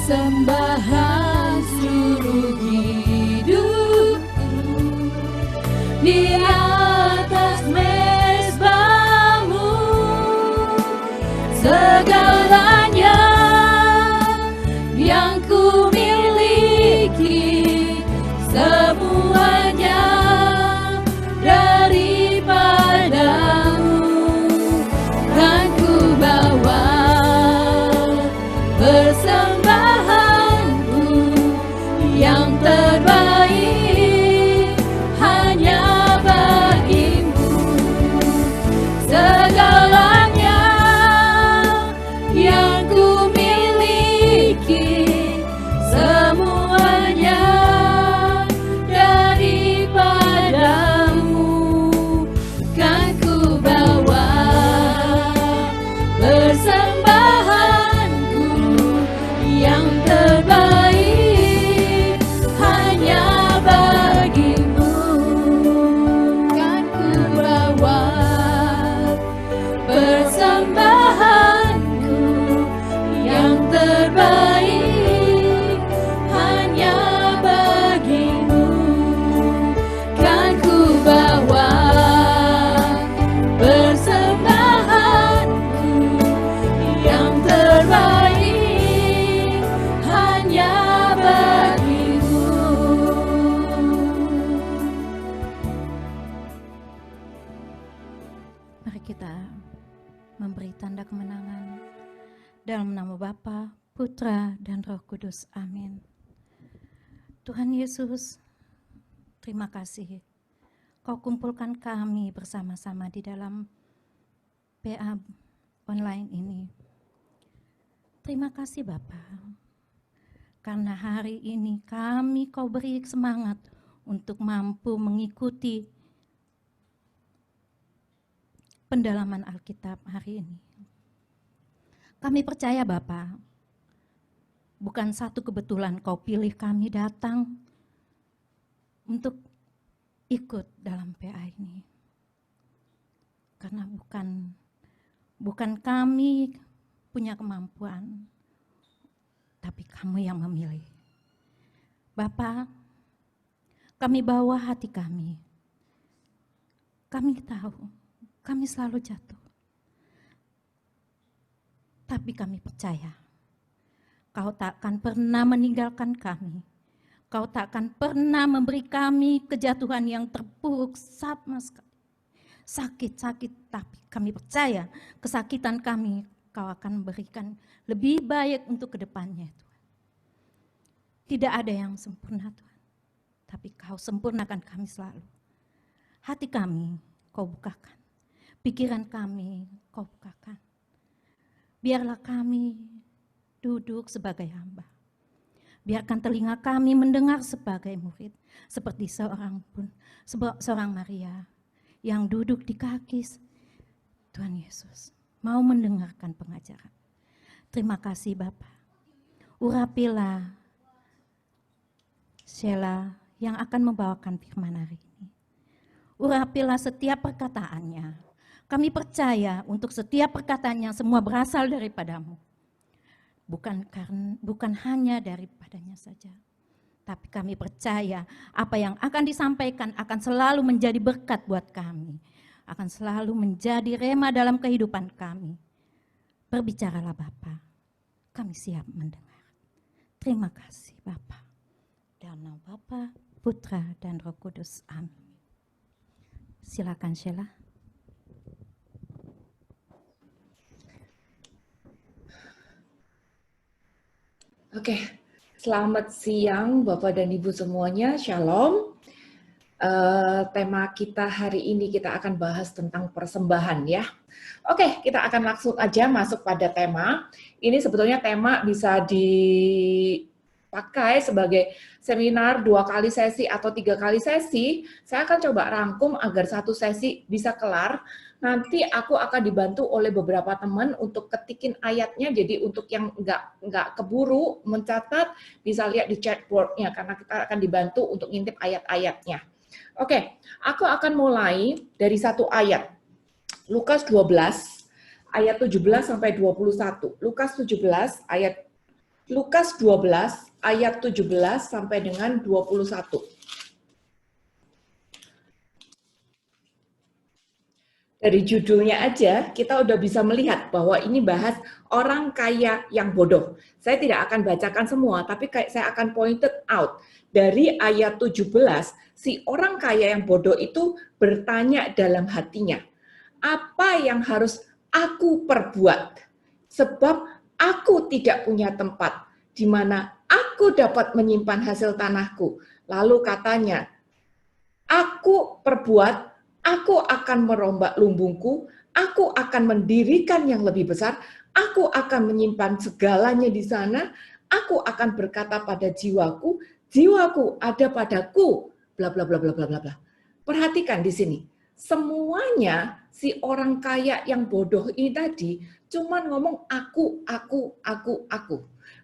persembahan seluruh hidupku di atas mezbamu, segalanya yang ku miliki, semuanya daripadamu, kan ku bawa persembahanku yang terbaik hanya bagimu, segalanya yang ku miliki, semuanya daripadamu, kan ku bawa persembahanku yang terbaik hanya bagimu, kan ku bawa persembahanku yang terbaik hanya bagimu, kan ku bawa persembahanku yang terbaik hanya bagimu. Mari kita memberi tanda kemenangan dalam nama Bapa, Putra, dan Roh Kudus. Amin. Tuhan Yesus, terima kasih Kau kumpulkan kami bersama-sama di dalam PA online ini. Terima kasih Bapa, karena hari ini kami Kau beri semangat untuk mampu mengikuti pendalaman Alkitab hari ini. Kami percaya Bapa, bukan satu kebetulan Kau pilih kami datang untuk ikut dalam PA ini. Karena bukan kami punya kemampuan, tapi Kamu yang memilih. Bapa, kami bawa hati kami. Kami tahu, kami selalu jatuh. Tapi kami percaya, Kau takkan pernah meninggalkan kami. Kau takkan pernah memberi kami kejatuhan yang terpuruk sama sekali. Sakit-sakit, tapi kami percaya kesakitan kami Kau akan berikan lebih baik untuk kedepannya Tuhan. Tidak ada yang sempurna Tuhan, tapi Kau sempurnakan kami selalu. Hati kami Kau bukakan, pikiran kami Kau bukakan. Biarlah kami duduk sebagai hamba. Biarkan telinga kami mendengar sebagai murid, seperti seorang Maria yang duduk di kaki Tuhan Yesus, mau mendengarkan pengajaran. Terima kasih Bapa. Urapilah Sheila yang akan membawakan firman hari ini. Urapilah setiap perkataannya. Kami percaya untuk setiap perkataannya semua berasal daripadamu. Bukan hanya daripadanya saja, tapi kami percaya apa yang akan disampaikan akan selalu menjadi berkat buat kami, akan selalu menjadi rema dalam kehidupan kami. Berbicaralah Bapa, kami siap mendengar. Terima kasih Bapa. Dalam nama Bapa, Putra, dan Roh Kudus. Amin. Silakan Sheila. Oke, selamat siang Bapak dan Ibu semuanya, Shalom. Tema kita hari ini kita akan bahas tentang persembahan ya. Oke, kita akan langsung aja masuk pada tema. Ini sebetulnya tema bisa dipakai sebagai seminar 2 kali sesi atau 3 kali sesi. Saya akan coba rangkum agar satu sesi bisa kelar. Nanti aku akan dibantu oleh beberapa teman untuk ketikin ayatnya, jadi untuk yang nggak keburu mencatat, bisa lihat di chatboard-nya, karena kita akan dibantu untuk ngintip ayat-ayatnya. Oke, aku akan mulai dari satu ayat, Lukas 12, ayat 17 sampai 21. Lukas 17, ayat Lukas 12 ayat 17 sampai dengan 21. Dari judulnya aja kita udah bisa melihat bahwa ini bahas orang kaya yang bodoh. Saya tidak akan bacakan semua, tapi saya akan pointed out. Dari ayat 17, si orang kaya yang bodoh itu bertanya dalam hatinya, apa yang harus aku perbuat? Sebab aku tidak punya tempat di mana aku dapat menyimpan hasil tanahku. Lalu katanya, aku perbuat, aku akan merombak lumbungku, aku akan mendirikan yang lebih besar, aku akan menyimpan segalanya di sana, aku akan berkata pada jiwaku, jiwaku ada padaku, bla bla bla bla bla bla bla. Perhatikan di sini, semuanya si orang kaya yang bodoh ini tadi cuman ngomong aku.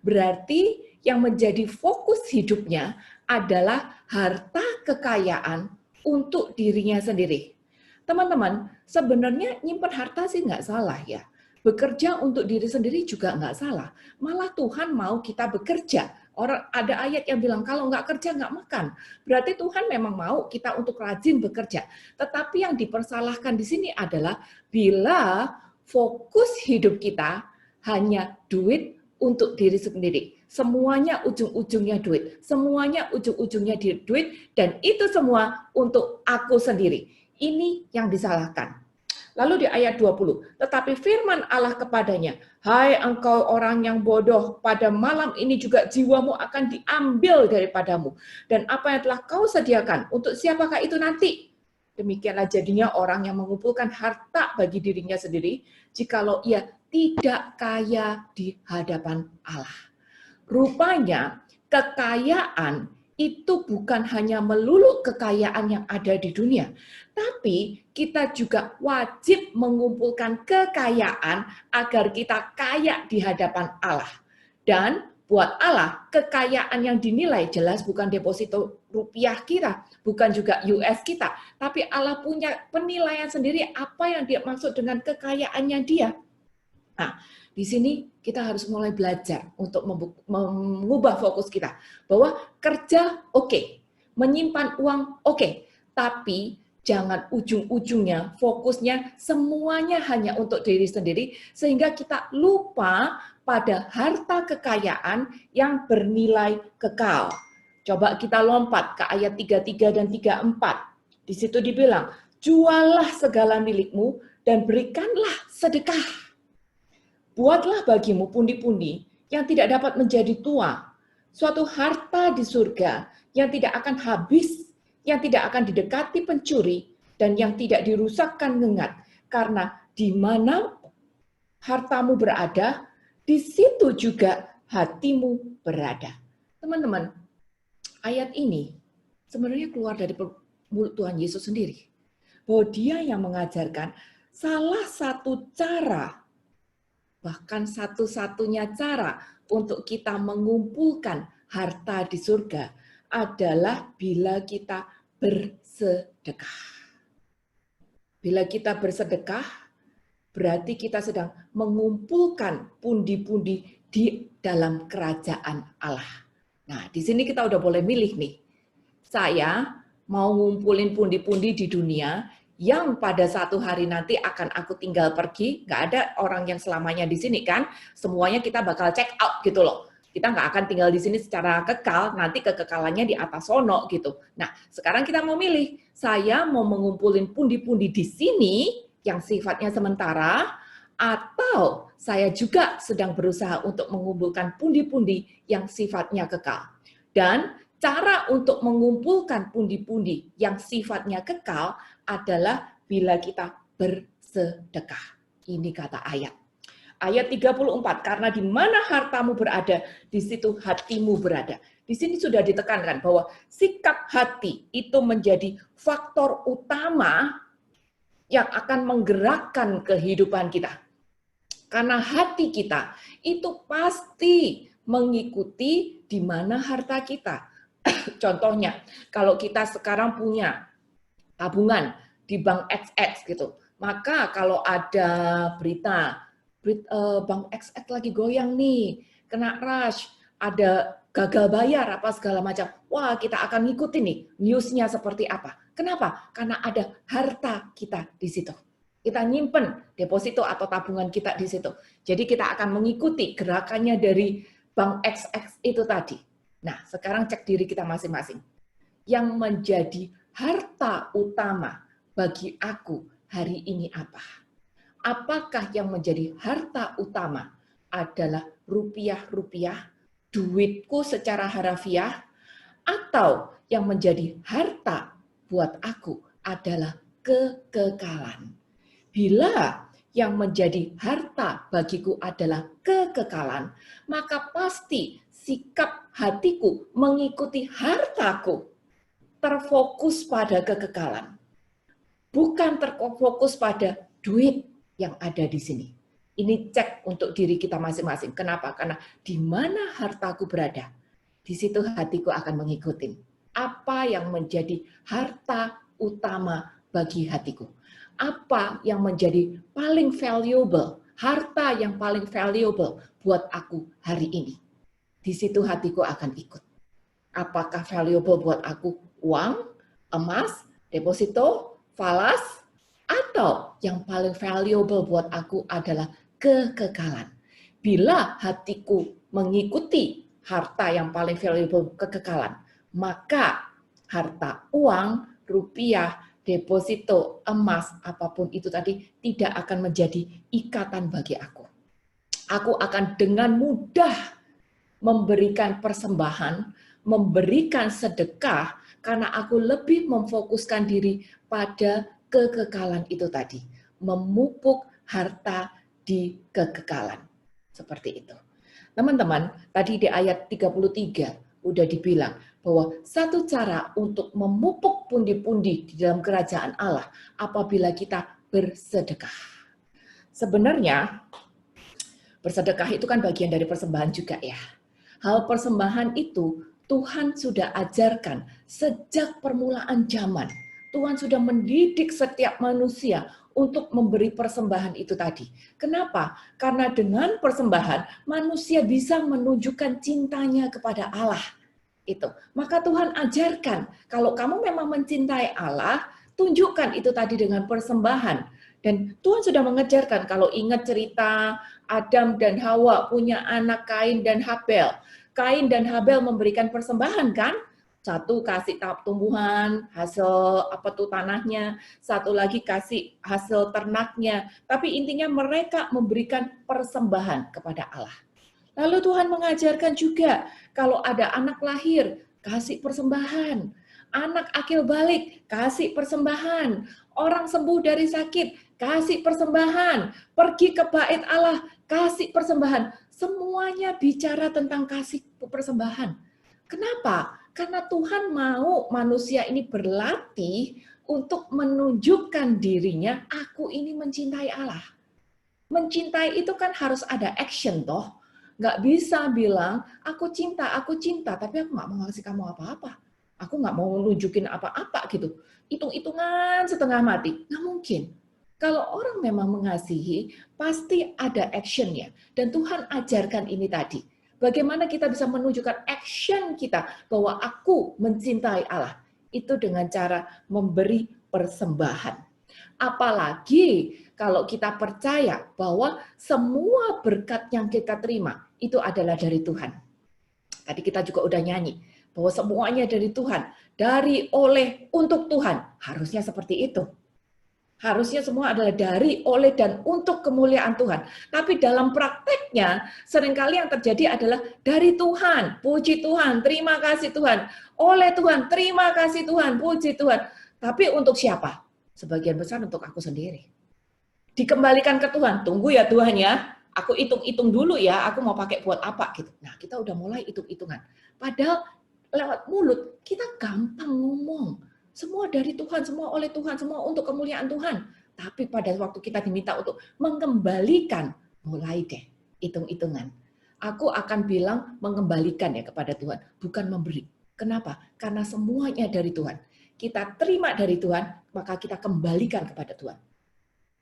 Berarti yang menjadi fokus hidupnya adalah harta kekayaan untuk dirinya sendiri. Teman-teman, sebenarnya nyimpen harta sih nggak salah ya. Bekerja untuk diri sendiri juga nggak salah. Malah Tuhan mau kita bekerja. Orang ada ayat yang bilang kalau nggak kerja nggak makan. Berarti Tuhan memang mau kita untuk rajin bekerja. Tetapi yang dipersalahkan di sini adalah bila fokus hidup kita hanya duit untuk diri sendiri. Semuanya ujung-ujungnya duit. Semuanya ujung-ujungnya duit dan itu semua untuk aku sendiri. Ini yang disalahkan. Lalu di ayat 20, tetapi firman Allah kepadanya, hai engkau orang yang bodoh, pada malam ini juga jiwamu akan diambil daripadamu. Dan apa yang telah kau sediakan, untuk siapakah itu nanti? Demikianlah jadinya orang yang mengumpulkan harta bagi dirinya sendiri, jikalau ia tidak kaya di hadapan Allah. Rupanya kekayaan itu bukan hanya melulu kekayaan yang ada di dunia, tapi kita juga wajib mengumpulkan kekayaan agar kita kaya di hadapan Allah. Dan buat Allah, kekayaan yang dinilai jelas bukan deposito rupiah kita, bukan juga US kita, tapi Allah punya penilaian sendiri apa yang dia maksud dengan kekayaannya dia. Nah, di sini kita harus mulai belajar untuk mengubah fokus kita. Bahwa kerja oke, menyimpan uang oke, tapi jangan ujung-ujungnya fokusnya semuanya hanya untuk diri sendiri, sehingga kita lupa pada harta kekayaan yang bernilai kekal. Coba kita lompat ke ayat 33 dan 34. Di situ dibilang, jualah segala milikmu dan berikanlah sedekah. Buatlah bagimu pundi-pundi yang tidak dapat menjadi tua, suatu harta di surga yang tidak akan habis, yang tidak akan didekati pencuri, dan yang tidak dirusakkan ngengat. Karena di mana hartamu berada, di situ juga hatimu berada. Teman-teman, ayat ini sebenarnya keluar dari mulut Tuhan Yesus sendiri. Bahwa dia yang mengajarkan salah satu cara, bahkan satu-satunya cara untuk kita mengumpulkan harta di surga adalah bila kita bersedekah. Bila kita bersedekah, berarti kita sedang mengumpulkan pundi-pundi di dalam kerajaan Allah. Nah, di sini kita udah boleh milih nih. Saya mau ngumpulin pundi-pundi di dunia yang pada satu hari nanti akan aku tinggal pergi, nggak ada orang yang selamanya di sini kan, semuanya kita bakal check out gitu loh. Kita nggak akan tinggal di sini secara kekal, nanti kekekalannya di atas sono gitu. Nah, sekarang kita mau milih, saya mau mengumpulin pundi-pundi di sini yang sifatnya sementara, atau saya juga sedang berusaha untuk mengumpulkan pundi-pundi yang sifatnya kekal. Dan cara untuk mengumpulkan pundi-pundi yang sifatnya kekal adalah bila kita bersedekah. Ini kata ayat. Ayat 34, karena di mana hartamu berada, di situ hatimu berada. Di sini sudah ditekankan bahwa sikap hati itu menjadi faktor utama yang akan menggerakkan kehidupan kita. Karena hati kita itu pasti mengikuti di mana harta kita. Contohnya, kalau kita sekarang punya tabungan di bank XX gitu, maka kalau ada berita bank XX lagi goyang nih, kena rush, ada gagal bayar apa segala macam. Wah, kita akan ngikutin nih newsnya seperti apa. Kenapa? Karena ada harta kita di situ. Kita nyimpen deposito atau tabungan kita di situ. Jadi kita akan mengikuti gerakannya dari bank XX itu tadi. Nah, sekarang cek diri kita masing-masing. Yang menjadi harta utama bagi aku hari ini apa? Apakah yang menjadi harta utama adalah rupiah-rupiah, duitku secara harafiah, atau yang menjadi harta buat aku adalah kekekalan? Bila yang menjadi harta bagiku adalah kekekalan, maka pasti sikap hatiku mengikuti hartaku terfokus pada kekekalan. Bukan terfokus pada duit yang ada di sini. Ini cek untuk diri kita masing-masing. Kenapa? Karena di mana hartaku berada, di situ hatiku akan mengikuti. Apa yang menjadi harta utama bagi hatiku? Apa yang menjadi paling valuable, harta yang paling valuable buat aku hari ini? Di situ hatiku akan ikut. Apakah valuable buat aku uang, emas, deposito, falas, atau yang paling valuable buat aku adalah kekekalan. Bila hatiku mengikuti harta yang paling valuable kekekalan, maka harta uang, rupiah, deposito, emas, apapun itu tadi tidak akan menjadi ikatan bagi aku. Aku akan dengan mudah memberikan persembahan, memberikan sedekah, karena aku lebih memfokuskan diri pada kekekalan itu tadi. Memupuk harta di kekekalan. Seperti itu. Teman-teman, tadi di ayat 33 udah dibilang bahwa satu cara untuk memupuk pundi-pundi di dalam kerajaan Allah apabila kita bersedekah. Sebenarnya bersedekah itu kan bagian dari persembahan juga ya. Hal persembahan itu Tuhan sudah ajarkan sejak permulaan zaman. Tuhan sudah mendidik setiap manusia untuk memberi persembahan itu tadi. Kenapa? Karena dengan persembahan manusia bisa menunjukkan cintanya kepada Allah. Itu. Maka Tuhan ajarkan, kalau kamu memang mencintai Allah, tunjukkan itu tadi dengan persembahan. Dan Tuhan sudah mengajarkan, kalau ingat cerita Adam dan Hawa punya anak Kain dan Habel. Kain dan Habel memberikan persembahan kan? Satu kasih tumbuhan, hasil tanahnya, satu lagi kasih hasil ternaknya. Tapi intinya mereka memberikan persembahan kepada Allah. Lalu Tuhan mengajarkan juga, kalau ada anak lahir, kasih persembahan. Anak akil balik, kasih persembahan. Orang sembuh dari sakit, kasih persembahan. Pergi ke bait Allah, kasih persembahan. Semuanya bicara tentang kasih persembahan. Kenapa? Karena Tuhan mau manusia ini berlatih untuk menunjukkan dirinya, aku ini mencintai Allah. Mencintai itu kan harus ada action toh. Nggak bisa bilang, aku cinta, tapi aku nggak mau ngasih kamu apa-apa. Aku nggak mau nunjukin apa-apa gitu. Hitung-hitungan setengah mati. Nggak mungkin. Kalau orang memang mengasihi, pasti ada actionnya. Dan Tuhan ajarkan ini tadi. Bagaimana kita bisa menunjukkan action kita bahwa aku mencintai Allah. Itu dengan cara memberi persembahan. Apalagi kalau kita percaya bahwa semua berkat yang kita terima itu adalah dari Tuhan. Tadi kita juga udah nyanyi bahwa semuanya dari Tuhan, dari, oleh, untuk Tuhan. Harusnya seperti itu. Harusnya semua adalah dari, oleh, dan untuk kemuliaan Tuhan. Tapi dalam prakteknya, seringkali yang terjadi adalah dari Tuhan. Puji Tuhan, terima kasih Tuhan. Oleh Tuhan, terima kasih Tuhan, puji Tuhan. Tapi untuk siapa? Sebagian besar untuk aku sendiri. Dikembalikan ke Tuhan. Tunggu ya Tuhan ya. Aku hitung-hitung dulu ya, aku mau pakai buat apa gitu. Nah, kita udah mulai hitung-hitungan. Padahal lewat mulut kita gampang ngomong. Semua dari Tuhan, semua oleh Tuhan, semua untuk kemuliaan Tuhan. Tapi pada waktu kita diminta untuk mengembalikan, mulai deh hitung-hitungan. Aku akan bilang mengembalikan ya kepada Tuhan, bukan memberi. Kenapa? Karena semuanya dari Tuhan. Kita terima dari Tuhan, maka kita kembalikan kepada Tuhan.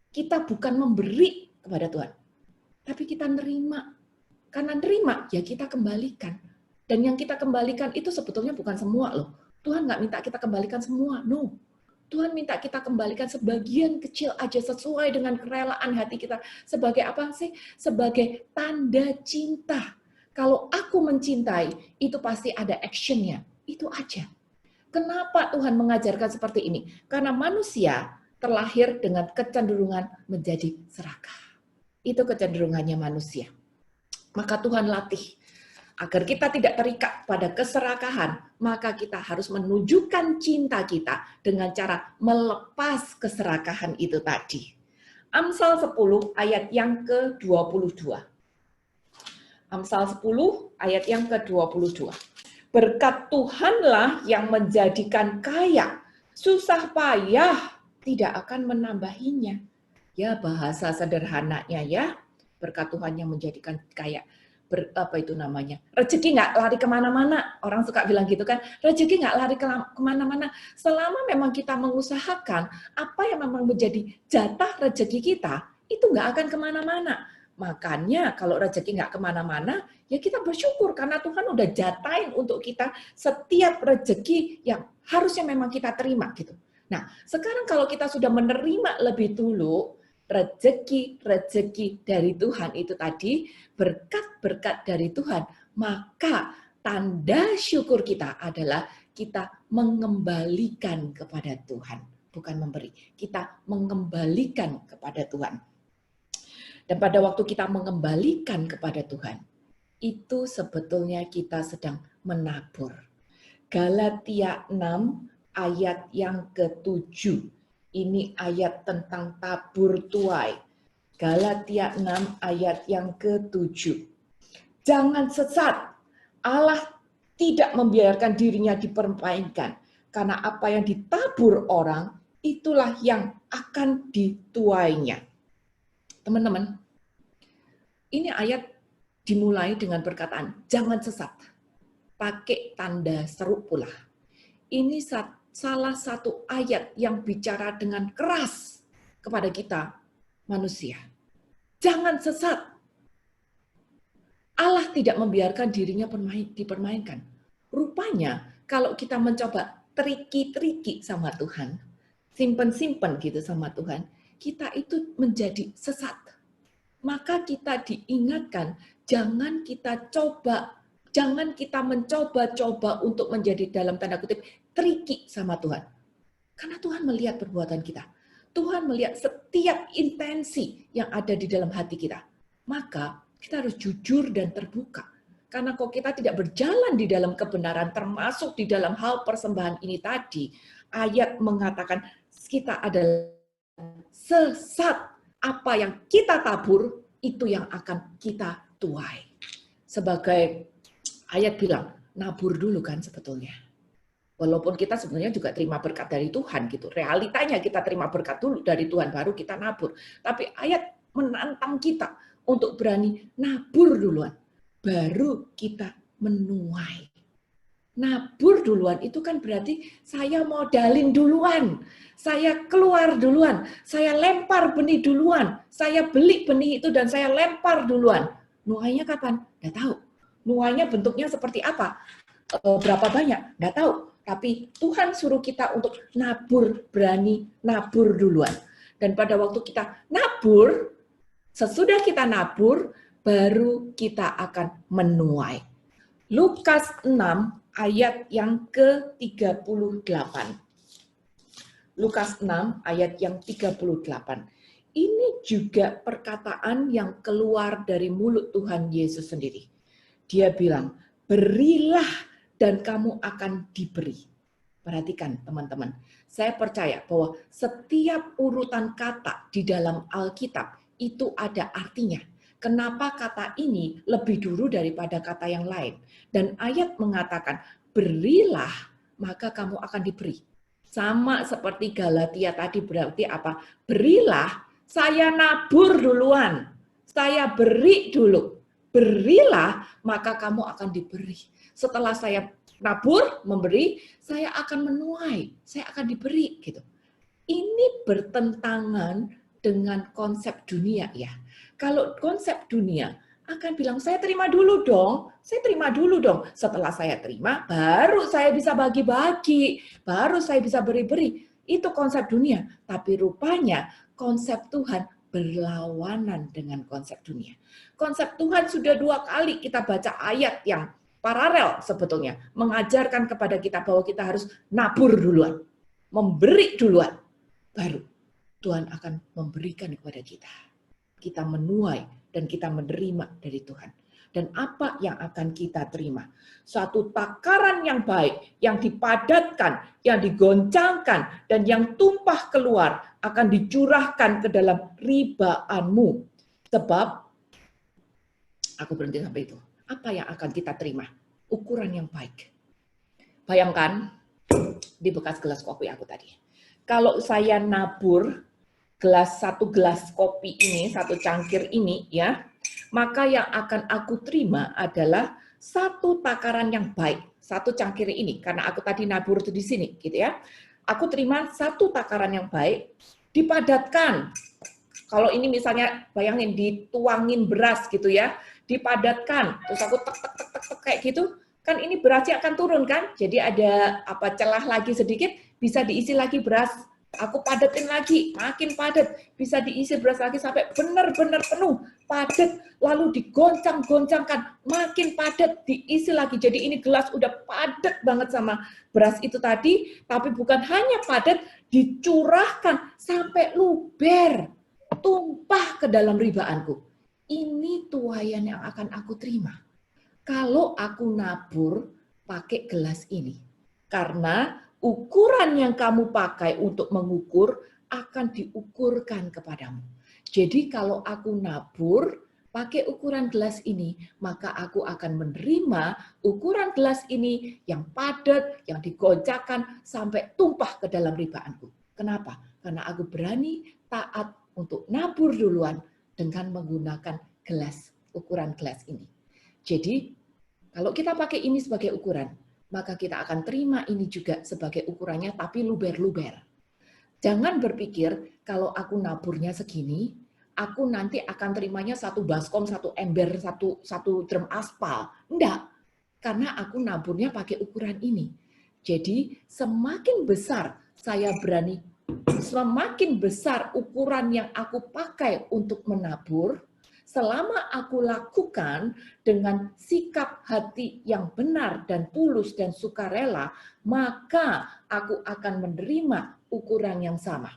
Kita bukan memberi kepada Tuhan, tapi kita nerima. Karena nerima, ya kita kembalikan. Dan yang kita kembalikan itu sebetulnya bukan semua loh. Tuhan nggak minta kita kembalikan semua, no. Tuhan minta kita kembalikan sebagian kecil aja sesuai dengan kerelaan hati kita. Sebagai apa sih? Sebagai tanda cinta. Kalau aku mencintai, itu pasti ada actionnya. Itu aja. Kenapa Tuhan mengajarkan seperti ini? Karena manusia terlahir dengan kecenderungan menjadi serakah. Itu kecenderungannya manusia. Maka Tuhan latih. Agar kita tidak terikat pada keserakahan, maka kita harus menunjukkan cinta kita dengan cara melepas keserakahan itu tadi. Amsal 10 ayat yang ke-22. Amsal 10 ayat yang ke-22. Berkat Tuhanlah yang menjadikan kaya, susah payah tidak akan menambahinya. Ya, bahasa sederhananya ya, berkat Tuhan yang menjadikan kaya. Apa itu namanya? Rezeki nggak lari kemana-mana. Orang suka bilang gitu kan, rezeki nggak lari kemana-mana. Selama memang kita mengusahakan, apa yang memang menjadi jatah rezeki kita, itu nggak akan kemana-mana. Makanya kalau rezeki nggak kemana-mana, ya kita bersyukur karena Tuhan udah jatahin untuk kita setiap rezeki yang harusnya memang kita terima gitu. Nah, sekarang kalau kita sudah menerima lebih dulu rezeki dari Tuhan itu tadi, berkat-berkat dari Tuhan, maka tanda syukur kita adalah kita mengembalikan kepada Tuhan, bukan memberi. Kita mengembalikan kepada Tuhan. Dan pada waktu kita mengembalikan kepada Tuhan, itu sebetulnya kita sedang menabur. Galatia 6 ayat yang ke-7. Ini ayat tentang tabur tuai. Galatia 6 ayat yang ke-7. Jangan sesat. Allah tidak membiarkan dirinya dipermainkan. Karena apa yang ditabur orang, itulah yang akan dituainya. Teman-teman, ini ayat dimulai dengan perkataan, jangan sesat. Pakai tanda seru pula. Ini salah satu ayat yang bicara dengan keras kepada kita manusia. Jangan sesat. Allah tidak membiarkan dirinya dipermainkan. Rupanya kalau kita mencoba triki-triki sama Tuhan, simpen-simpen gitu sama Tuhan, kita itu menjadi sesat. Maka kita diingatkan, jangan kita mencoba-coba untuk menjadi dalam tanda kutip triki sama Tuhan. Karena Tuhan melihat perbuatan kita. Tuhan melihat setiap intensi yang ada di dalam hati kita. Maka kita harus jujur dan terbuka. Karena kalau kita tidak berjalan di dalam kebenaran, termasuk di dalam hal persembahan ini tadi, ayat mengatakan kita adalah sesat. Apa yang kita tabur, itu yang akan kita tuai. Sebagai ayat bilang, nabur dulu kan sebetulnya. Walaupun kita sebenarnya juga terima berkat dari Tuhan gitu. Realitanya kita terima berkat dulu dari Tuhan, baru kita nabur. Tapi ayat menantang kita untuk berani nabur duluan. Baru kita menuai. Nabur duluan itu kan berarti saya modalin duluan, saya keluar duluan, saya lempar benih duluan, saya beli benih itu dan saya lempar duluan. Nuainya kapan? Nggak tahu. Nuainya bentuknya seperti apa? Berapa banyak? Nggak tahu. Tapi Tuhan suruh kita untuk nabur, berani nabur duluan. Dan pada waktu kita nabur, sesudah kita nabur, baru kita akan menuai. Lukas 6 ayat yang ke-38. Lukas 6 ayat yang 38. Ini juga perkataan yang keluar dari mulut Tuhan Yesus sendiri. Dia bilang, berilah dan kamu akan diberi. Perhatikan teman-teman, saya percaya bahwa setiap urutan kata di dalam Alkitab itu ada artinya. Kenapa kata ini lebih dulu daripada kata yang lain? Dan ayat mengatakan, berilah, maka kamu akan diberi. Sama seperti Galatia tadi berarti apa? Berilah, saya nabur duluan. Saya beri dulu. Berilah, maka kamu akan diberi. Setelah saya nabur, memberi, saya akan menuai. Saya akan diberi. Gitu. Ini bertentangan dengan konsep dunia ya. Kalau konsep dunia, akan bilang, saya terima dulu dong. Setelah saya terima, baru saya bisa bagi-bagi, baru saya bisa beri-beri. Itu konsep dunia. Tapi rupanya konsep Tuhan berlawanan dengan konsep dunia. Konsep Tuhan sudah 2 kali kita baca ayat yang paralel sebetulnya. Mengajarkan kepada kita bahwa kita harus nabur duluan. Memberi duluan. Baru Tuhan akan memberikan kepada kita. Kita menuai dan kita menerima dari Tuhan. Dan apa yang akan kita terima? Suatu takaran yang baik, yang dipadatkan, yang digoncangkan, dan yang tumpah keluar akan dicurahkan ke dalam ribaanmu. Sebab, aku berhenti sampai itu. Apa yang akan kita terima? Ukuran yang baik. Bayangkan, di bekas gelas kopi aku tadi. Kalau saya nabur satu gelas kopi ini, satu cangkir ini, ya, maka yang akan aku terima adalah satu takaran yang baik, satu cangkir ini, karena aku tadi nabur itu di sini, gitu ya. Aku terima satu takaran yang baik, dipadatkan. Kalau ini misalnya, bayangin dituangin beras gitu ya, dipadatkan, terus aku tek kayak gitu, kan ini berasnya akan turun kan? Jadi ada celah lagi sedikit, bisa diisi lagi beras. Aku padatin lagi, makin padat, bisa diisi beras lagi sampai benar-benar penuh, padat, lalu digoncang-goncangkan, makin padat, diisi lagi. Jadi ini gelas udah padat banget sama beras itu tadi, tapi bukan hanya padat, dicurahkan sampai luber, tumpah ke dalam ribaanku. Ini tuaian yang akan aku terima. Kalau aku nabur pakai gelas ini. Karena ukuran yang kamu pakai untuk mengukur akan diukurkan kepadamu. Jadi kalau aku nabur pakai ukuran gelas ini, maka aku akan menerima ukuran gelas ini yang padat, yang digoncangkan sampai tumpah ke dalam ribaanku. Kenapa? Karena aku berani taat untuk nabur duluan dengan menggunakan ukuran gelas ini. Jadi kalau kita pakai ini sebagai ukuran, maka kita akan terima ini juga sebagai ukurannya, tapi luber-luber. Jangan berpikir, kalau aku naburnya segini, aku nanti akan terimanya satu baskom, satu ember, satu drum aspal. Enggak, karena aku naburnya pakai ukuran ini. Jadi, semakin besar saya berani, semakin besar ukuran yang aku pakai untuk menabur, selama aku lakukan dengan sikap hati yang benar dan tulus dan sukarela, maka aku akan menerima ukuran yang sama.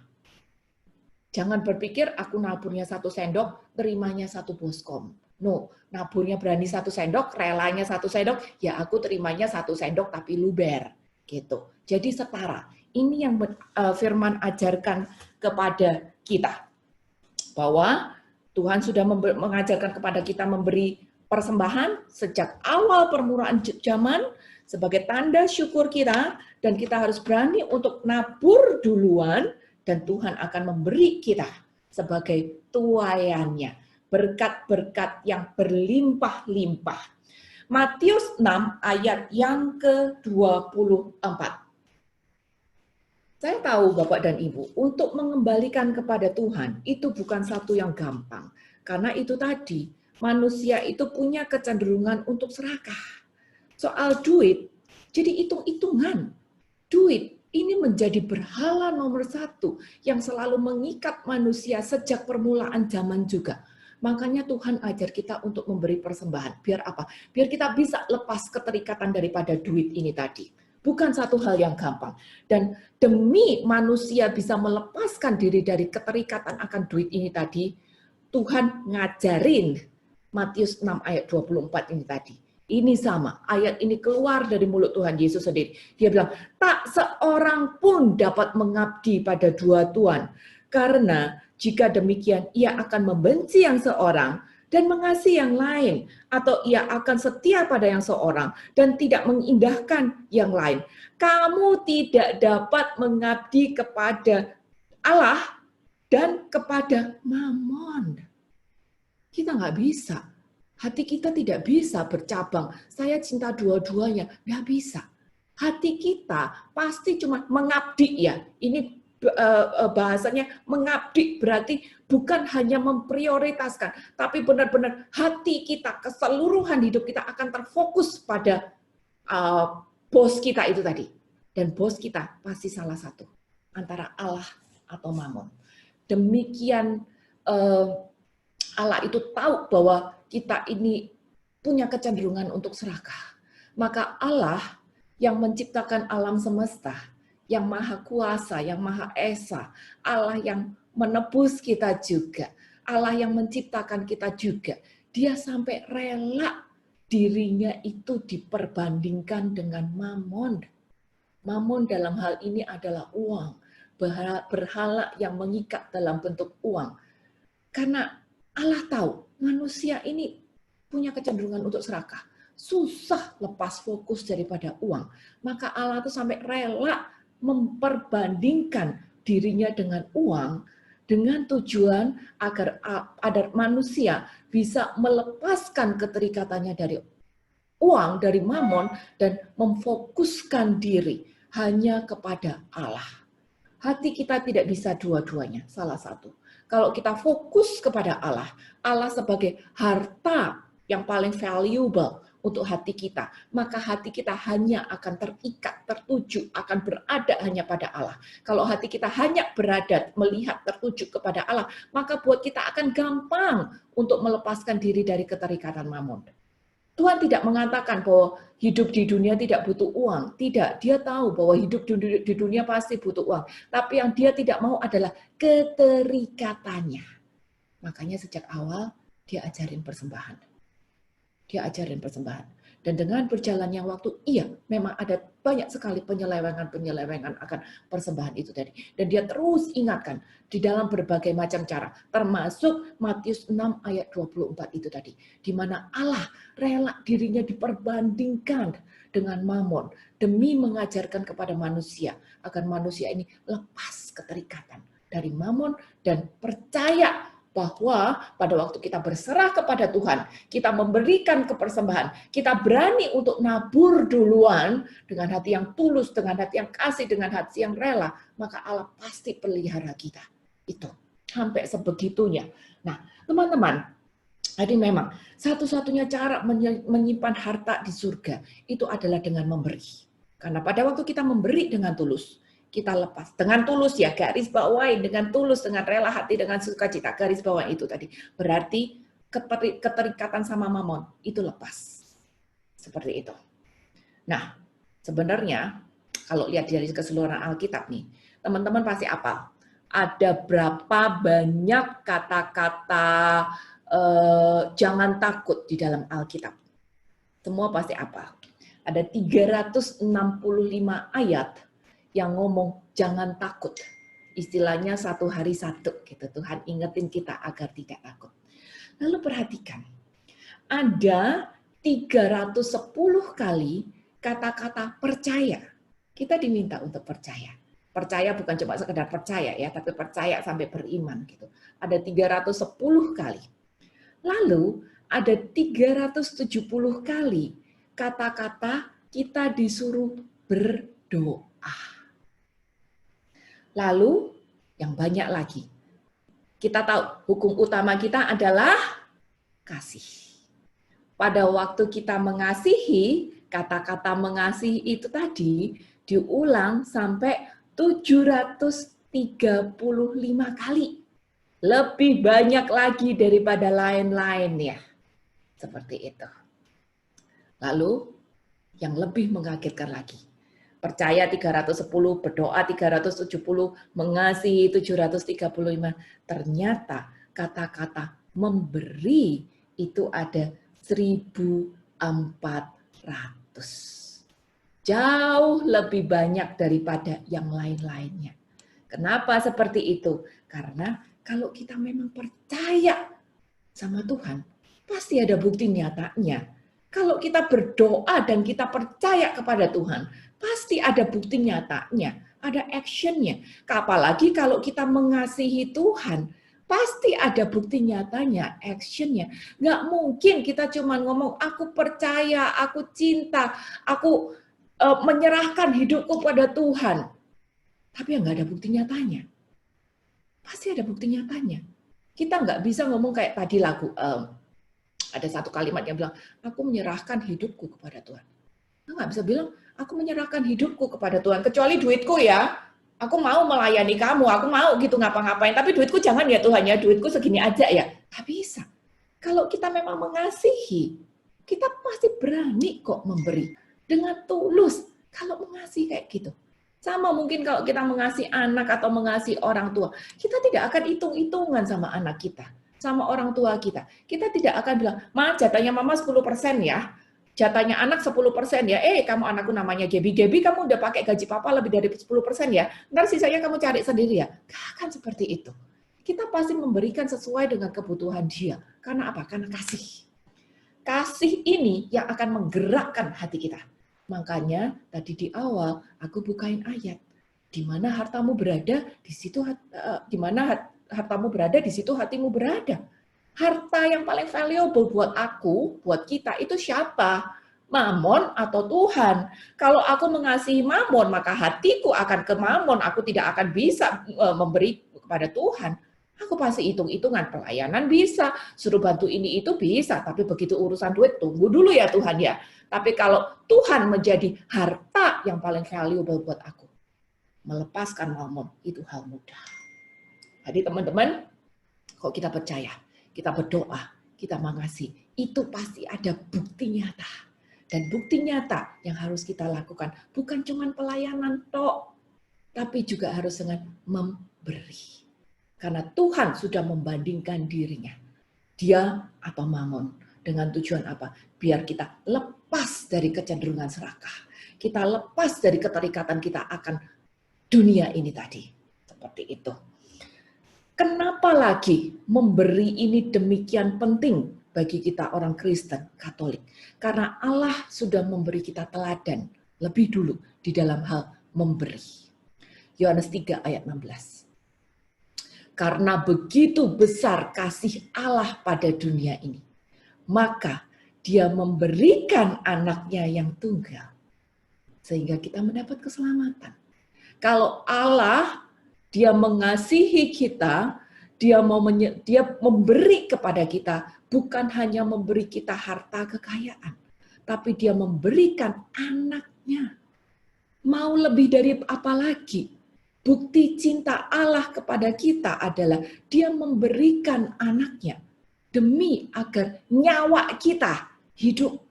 Jangan berpikir aku naburnya 1 sendok, terimanya 1 boskom. No, naburnya berani 1 sendok, relanya 1 sendok, ya aku terimanya 1 sendok tapi luber. Gitu. Jadi setara. Ini yang firman ajarkan kepada kita. Bahwa Tuhan sudah mengajarkan kepada kita memberi persembahan sejak awal permulaan zaman sebagai tanda syukur kita, dan kita harus berani untuk nabur duluan, dan Tuhan akan memberi kita sebagai tuaiannya, berkat-berkat yang berlimpah-limpah. Matius 6 ayat yang ke-24. Saya tahu Bapak dan Ibu, untuk mengembalikan kepada Tuhan itu bukan satu yang gampang. Karena itu tadi, manusia itu punya kecenderungan untuk serakah. Soal duit, jadi hitung-hitungan. Duit ini menjadi berhala nomor 1 yang selalu mengikat manusia sejak permulaan zaman juga. Makanya Tuhan ajar kita untuk memberi persembahan. Biar apa? Biar kita bisa lepas keterikatan daripada duit ini tadi. Bukan satu hal yang gampang. Dan demi manusia bisa melepaskan diri dari keterikatan akan duit ini tadi, Tuhan ngajarin Matius 6 ayat 24 ini tadi. Ini sama, ayat ini keluar dari mulut Tuhan Yesus sendiri. Dia bilang, tak seorang pun dapat mengabdi pada 2 tuan. Karena jika demikian, ia akan membenci yang seorang dan mengasihi yang lain, atau ia akan setia pada yang seorang dan tidak mengindahkan yang lain. Kamu tidak dapat mengabdi kepada Allah dan kepada Mammon. Kita nggak bisa. Hati kita tidak bisa bercabang. Saya cinta dua-duanya. Nggak bisa. Hati kita pasti cuma mengabdi ya. Ini bahasanya mengabdi berarti bukan hanya memprioritaskan, tapi benar-benar hati kita, keseluruhan hidup kita akan terfokus pada bos kita itu tadi. Dan bos kita pasti salah satu, antara Allah atau Mammon. Demikian Allah itu tahu bahwa kita ini punya kecenderungan untuk serakah. Maka Allah yang menciptakan alam semesta, yang maha kuasa, yang maha esa, Allah yang menebus kita juga, Allah yang menciptakan kita juga, dia sampai rela dirinya itu diperbandingkan dengan Mammon. Mammon dalam hal ini adalah uang, berhala yang mengikat dalam bentuk uang. Karena Allah tahu manusia ini punya kecenderungan untuk serakah. Susah lepas fokus daripada uang. Maka Allah itu sampai rela memperbandingkan dirinya dengan uang dengan tujuan agar manusia bisa melepaskan keterikatannya dari uang, dari Mammon, dan memfokuskan diri hanya kepada Allah. Hati kita tidak bisa dua-duanya, salah satu. Kalau kita fokus kepada Allah, Allah sebagai harta yang paling valuable untuk hati kita, maka hati kita hanya akan terikat, tertuju, akan berada hanya pada Allah. Kalau hati kita hanya berada, melihat, tertuju kepada Allah, maka buat kita akan gampang untuk melepaskan diri dari keterikatan Mammon. Tuhan tidak mengatakan bahwa hidup di dunia tidak butuh uang. Tidak, dia tahu bahwa hidup di dunia pasti butuh uang. Tapi yang dia tidak mau adalah keterikatannya. Makanya sejak awal dia ajarin persembahan. Dia ajarin persembahan. Dan dengan berjalannya waktu, iya, memang ada banyak sekali penyelewengan akan persembahan itu tadi. Dan dia terus ingatkan di dalam berbagai macam cara, termasuk Matius 6 ayat 24 itu tadi, di mana Allah rela dirinya diperbandingkan dengan Mammon demi mengajarkan kepada manusia agar manusia ini lepas keterikatan dari Mammon dan percaya bahwa pada waktu kita berserah kepada Tuhan, kita memberikan kepersembahan, kita berani untuk nabur duluan dengan hati yang tulus, dengan hati yang kasih, dengan hati yang rela, maka Allah pasti pelihara kita. Itu sampai sebegitunya. Nah, teman-teman, jadi memang satu-satunya cara menyimpan harta di surga itu adalah dengan memberi. Karena pada waktu kita memberi dengan tulus, kita lepas dengan tulus, ya, garis bawain dengan tulus, dengan rela hati, dengan sukacita, garis bawah itu tadi berarti keterikatan sama Mammon itu lepas, seperti itu. Nah, sebenarnya kalau lihat dari keseluruhan Alkitab nih, teman-teman pasti apal ada berapa banyak kata-kata jangan takut di dalam Alkitab. Semua pasti apal. Ada 365 ayat yang ngomong jangan takut. Istilahnya satu hari satu gitu. Tuhan ingetin kita agar tidak takut. Lalu perhatikan. Ada 310 kali kata-kata percaya. Kita diminta untuk percaya. Percaya bukan cuma sekedar percaya ya, tapi percaya sampai beriman gitu. Ada 310 kali. Lalu ada 370 kali kata-kata kita disuruh berdoa. Lalu, yang banyak lagi. Kita tahu, hukum utama kita adalah kasih. Pada waktu kita mengasihi, kata-kata mengasihi itu tadi diulang sampai 735 kali. Lebih banyak lagi daripada lain-lainnya. Seperti itu. Lalu, yang lebih mengagetkan lagi. Percaya 310, berdoa 370, mengasihi 735. Ternyata kata-kata memberi itu ada 1.400. Jauh lebih banyak daripada yang lain-lainnya. Kenapa seperti itu? Karena kalau kita memang percaya sama Tuhan, pasti ada bukti nyatanya. Kalau kita berdoa dan kita percaya kepada Tuhan, pasti ada bukti nyatanya, ada actionnya. Apalagi kalau kita mengasihi Tuhan, pasti ada bukti nyatanya, actionnya. Nggak mungkin kita cuma ngomong, aku percaya, aku cinta, aku menyerahkan hidupku pada Tuhan. tapi nggak ada bukti nyatanya. Pasti ada bukti nyatanya. Kita nggak bisa ngomong kayak tadi lagu, ada satu kalimat yang bilang, aku menyerahkan hidupku kepada Tuhan. Kita nggak bisa bilang, aku menyerahkan hidupku kepada Tuhan, kecuali duitku ya. Aku mau melayani kamu, aku mau gitu ngapa-ngapain, tapi duitku jangan ya Tuhan ya, duitku segini aja ya. Nggak bisa. Kalau kita memang mengasihi, kita pasti berani kok memberi dengan tulus. Kalau mengasihi kayak gitu. Sama mungkin kalau kita mengasihi anak atau mengasihi orang tua, kita tidak akan hitung-hitungan sama anak kita, sama orang tua kita. Kita tidak akan bilang, ma jatahnya mama 10% ya, jatahnya anak 10% ya, kamu anakku namanya Gaby, kamu udah pakai gaji papa lebih dari 10% ya, ntar sisanya kamu cari sendiri ya. Gak akan seperti itu. Kita pasti memberikan sesuai dengan kebutuhan dia. Karena apa? Karena kasih. Kasih ini yang akan menggerakkan hati kita. Makanya tadi di awal aku bukain ayat, di mana hartamu berada, di situ di mana hartamu berada, di situ hatimu berada. Harta yang paling valuable buat aku, buat kita itu siapa? Mamon atau Tuhan? Kalau aku mengasihi Mamon, maka hatiku akan ke Mamon, aku tidak akan bisa memberi kepada Tuhan. Aku pasti hitung-hitungan, pelayanan bisa, suruh bantu ini itu bisa, tapi begitu urusan duit, tunggu dulu ya Tuhan ya. Tapi kalau Tuhan menjadi harta yang paling valuable buat aku, melepaskan mamon itu hal mudah. Jadi teman-teman, kalau kita percaya, kita berdoa, kita mengasihi, itu pasti ada bukti nyata. Dan bukti nyata yang harus kita lakukan, bukan cuma pelayanan tok, tapi juga harus dengan memberi. Karena Tuhan sudah membandingkan dirinya, dia atau mamon, dengan tujuan apa? Biar kita lepas dari kecenderungan serakah. Kita lepas dari keterikatan kita akan dunia ini tadi. Seperti itu. Kenapa lagi memberi ini demikian penting bagi kita orang Kristen, Katolik? Karena Allah sudah memberi kita teladan lebih dulu di dalam hal memberi. Yohanes 3 ayat 16. Karena begitu besar kasih Allah pada dunia ini, maka dia memberikan anaknya yang tunggal, sehingga kita mendapat keselamatan. Kalau Allah, dia mengasihi kita, dia memberi kepada kita, bukan hanya memberi kita harta kekayaan, tapi dia memberikan anaknya. Mau lebih dari apa lagi? Bukti cinta Allah kepada kita adalah dia memberikan anaknya demi agar nyawa kita hidup.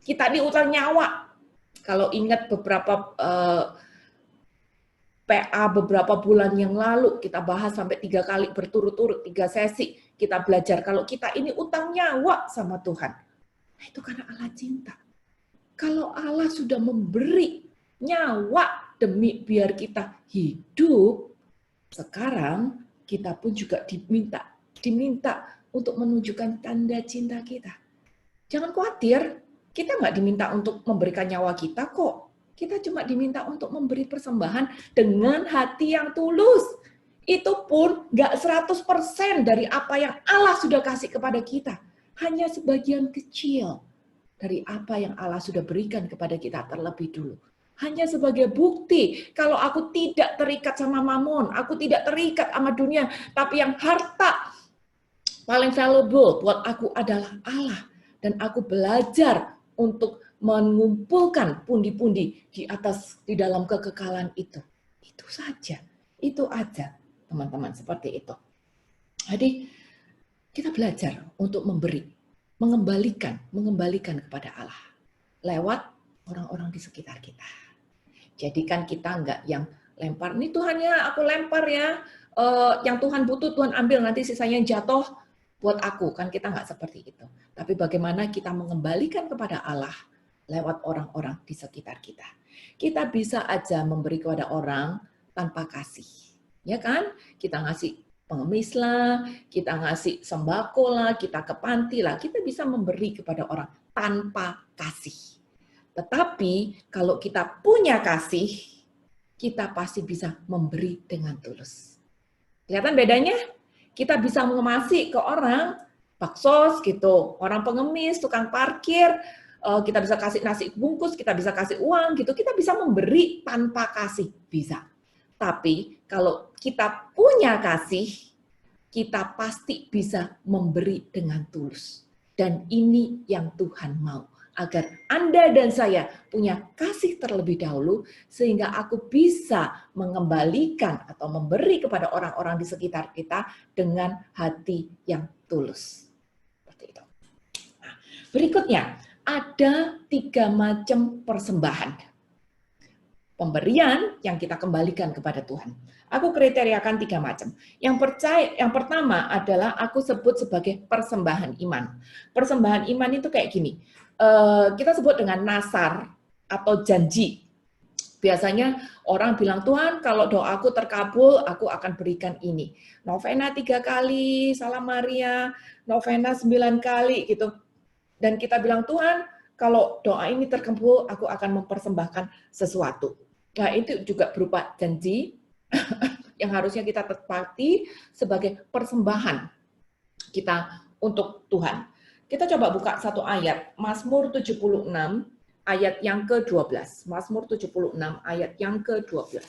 Kita diutang nyawa. Kalau ingat beberapa PA beberapa bulan yang lalu, kita bahas sampai 3 kali berturut-turut, 3 sesi. Kita belajar kalau kita ini utang nyawa sama Tuhan. Nah, itu karena Allah cinta. Kalau Allah sudah memberi nyawa demi biar kita hidup, sekarang kita pun juga diminta untuk menunjukkan tanda cinta kita. Jangan khawatir, kita nggak diminta untuk memberikan nyawa kita kok. Kita cuma diminta untuk memberi persembahan dengan hati yang tulus. Itu pun nggak 100% dari apa yang Allah sudah kasih kepada kita. Hanya sebagian kecil dari apa yang Allah sudah berikan kepada kita terlebih dulu. Hanya sebagai bukti, kalau aku tidak terikat sama mamon, aku tidak terikat sama dunia, tapi yang harta paling valuable buat aku adalah Allah. Dan aku belajar untuk mengumpulkan pundi-pundi di dalam kekekalan itu. Itu saja, itu aja teman-teman, seperti itu. Jadi kita belajar untuk memberi, mengembalikan kepada Allah lewat orang-orang di sekitar kita. Jadi kan kita nggak yang lempar, ini Tuhan ya, aku lempar ya, yang Tuhan butuh Tuhan ambil, nanti sisanya jatuh buat aku. Kan kita nggak seperti itu. Tapi bagaimana kita mengembalikan kepada Allah lewat orang-orang di sekitar kita. Kita bisa aja memberi kepada orang tanpa kasih. Ya kan? Kita ngasih pengemis lah, kita ngasih sembako lah, kita ke panti lah. Kita bisa memberi kepada orang tanpa kasih. Tetapi kalau kita punya kasih, kita pasti bisa memberi dengan tulus. Kelihatan bedanya? Kita bisa mengemasi ke orang, baksos gitu, orang pengemis, tukang parkir, kita bisa kasih nasi bungkus, kita bisa kasih uang gitu, kita bisa memberi tanpa kasih, bisa. Tapi kalau kita punya kasih, kita pasti bisa memberi dengan tulus. Dan ini yang Tuhan mau, agar Anda dan saya punya kasih terlebih dahulu, sehingga aku bisa mengembalikan atau memberi kepada orang-orang di sekitar kita dengan hati yang tulus. Seperti itu. Nah, berikutnya, ada 3 macam persembahan. Pemberian yang kita kembalikan kepada Tuhan. Aku kriteriakan 3 macam. Yang pertama adalah aku sebut sebagai persembahan iman. Persembahan iman itu kayak gini. Kita sebut dengan nasar atau janji. Biasanya orang bilang, Tuhan kalau doaku terkabul, aku akan berikan ini. Novena 3 kali, Salam Maria, novena 9 kali gitu. Dan kita bilang, Tuhan kalau doa ini terkabul, aku akan mempersembahkan sesuatu. Nah, itu juga berupa janji yang harusnya kita tepati sebagai persembahan kita untuk Tuhan. Kita coba buka satu ayat, Mazmur 76 ayat yang ke-12. Mazmur 76 ayat yang ke-12.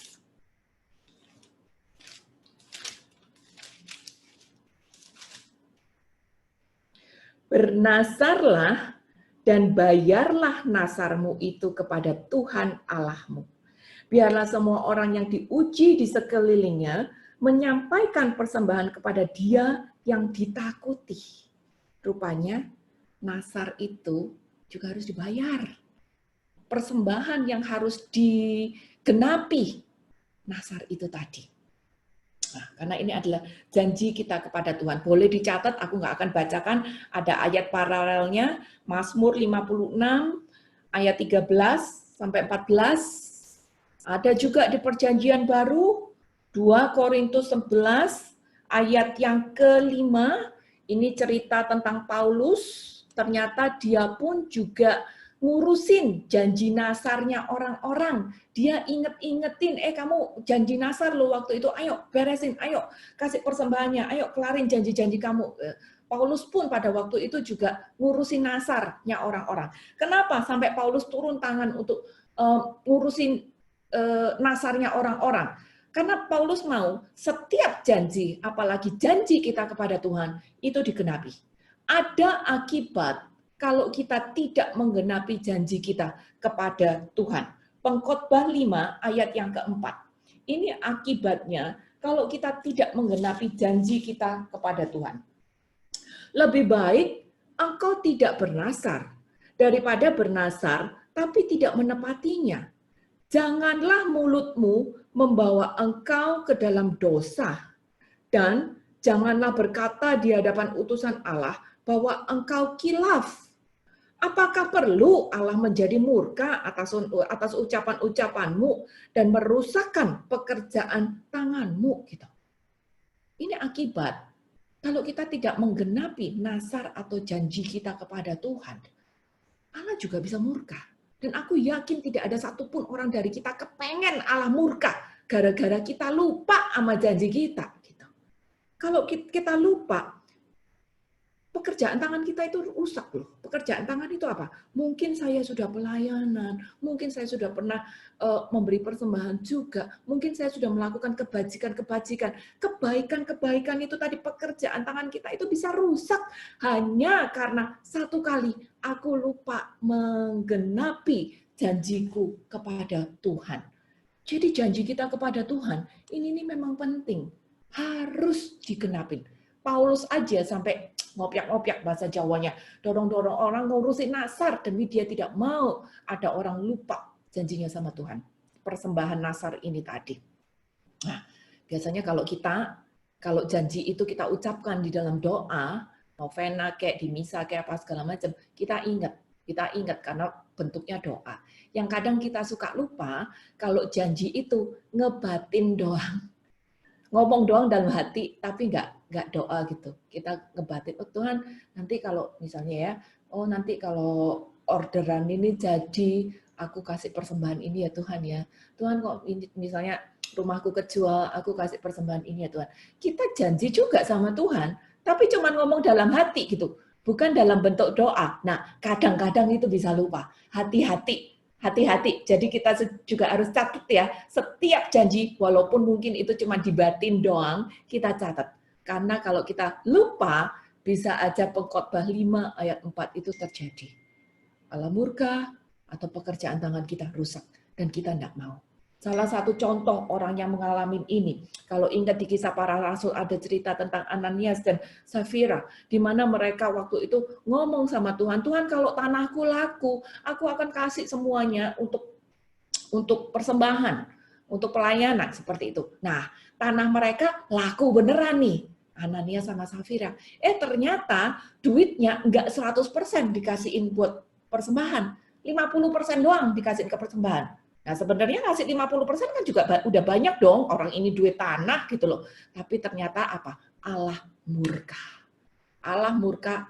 Bernasarlah dan bayarlah nasarmu itu kepada Tuhan Allahmu. Biarlah semua orang yang diuji di sekelilingnya menyampaikan persembahan kepada Dia yang ditakuti. Rupanya nasar itu juga harus dibayar. Persembahan yang harus digenapi nasar itu tadi. Nah, karena ini adalah janji kita kepada Tuhan. Boleh dicatat, aku nggak akan bacakan, ada ayat paralelnya, Mazmur 56, ayat 13 sampai 14. Ada juga di Perjanjian Baru, 2 Korintus 11, ayat yang ke-5, ini cerita tentang Paulus, ternyata dia pun juga ngurusin janji nasarnya orang-orang. Dia inget-ingetin, kamu janji nasar lo waktu itu, ayo beresin, ayo kasih persembahannya, ayo kelarin janji-janji kamu. Paulus pun pada waktu itu juga ngurusin nasarnya orang-orang. Kenapa sampai Paulus turun tangan untuk ngurusin nasarnya orang-orang? Karena Paulus mau setiap janji, apalagi janji kita kepada Tuhan, itu digenapi. Ada akibat kalau kita tidak menggenapi janji kita kepada Tuhan. Pengkhotbah 5 ayat yang keempat. Ini akibatnya kalau kita tidak menggenapi janji kita kepada Tuhan. Lebih baik engkau tidak bernasar daripada bernasar tapi tidak menepatinya. Janganlah mulutmu membawa engkau ke dalam dosa, dan janganlah berkata di hadapan utusan Allah bahwa engkau kilaf. Apakah perlu Allah menjadi murka atas ucapan-ucapanmu dan merusakkan pekerjaan tanganmu? Gitu. Ini akibat kalau kita tidak menggenapi nasar atau janji kita kepada Tuhan, Allah juga bisa murka. Dan aku yakin tidak ada satupun orang dari kita kepengen Allah murka gara-gara kita lupa sama janji kita. Gitu. Kalau kita lupa, pekerjaan tangan kita itu rusak loh. Pekerjaan tangan itu apa? Mungkin saya sudah pelayanan, mungkin saya sudah pernah memberi persembahan juga, mungkin saya sudah melakukan kebajikan-kebajikan. Kebaikan-kebaikan itu tadi, pekerjaan tangan kita itu bisa rusak hanya karena satu kali aku lupa menggenapi janjiku kepada Tuhan. Jadi janji kita kepada Tuhan ini memang penting, harus digenapin. Paulus aja sampai ngopiak-ngopiak bahasa Jawanya, dorong-dorong orang ngurusin nasar demi dia tidak mau ada orang lupa janjinya sama Tuhan. Persembahan nasar ini tadi. Nah, biasanya kalau janji itu kita ucapkan di dalam doa, novena kayak di misa kayak apa segala macam, kita ingat karena bentuknya doa. Yang kadang kita suka lupa kalau janji itu ngebatin doang. Ngomong doang dalam hati, tapi nggak doa gitu. Kita ngebatin, oh Tuhan, nanti kalau misalnya ya, oh nanti kalau orderan ini jadi, aku kasih persembahan ini ya Tuhan ya. Tuhan kok misalnya rumahku kejual, aku kasih persembahan ini ya Tuhan. Kita janji juga sama Tuhan, tapi cuma ngomong dalam hati gitu, bukan dalam bentuk doa. Nah, kadang-kadang itu bisa lupa. Hati-hati hati-hati. Jadi kita juga harus catat ya, setiap janji, walaupun mungkin itu cuma di batin doang, kita catat. Karena kalau kita lupa, bisa aja Pengkhotbah 5 ayat 4 itu terjadi. Allah murka, atau pekerjaan tangan kita rusak, dan kita tidak mau. Salah satu contoh orang yang mengalami ini, kalau ingat di Kisah Para Rasul ada cerita tentang Ananias dan Safira, di mana mereka waktu itu ngomong sama Tuhan, Tuhan kalau tanahku laku, aku akan kasih semuanya untuk persembahan, untuk pelayanan, seperti itu. Nah, tanah mereka laku beneran nih, Ananias sama Safira. Ternyata duitnya nggak 100% dikasihin buat persembahan, 50% doang dikasihin ke persembahan. Nah, sebenarnya ngasih 50% kan juga udah banyak dong, orang ini duit tanah gitu loh. Tapi ternyata apa? Allah murka. Allah murka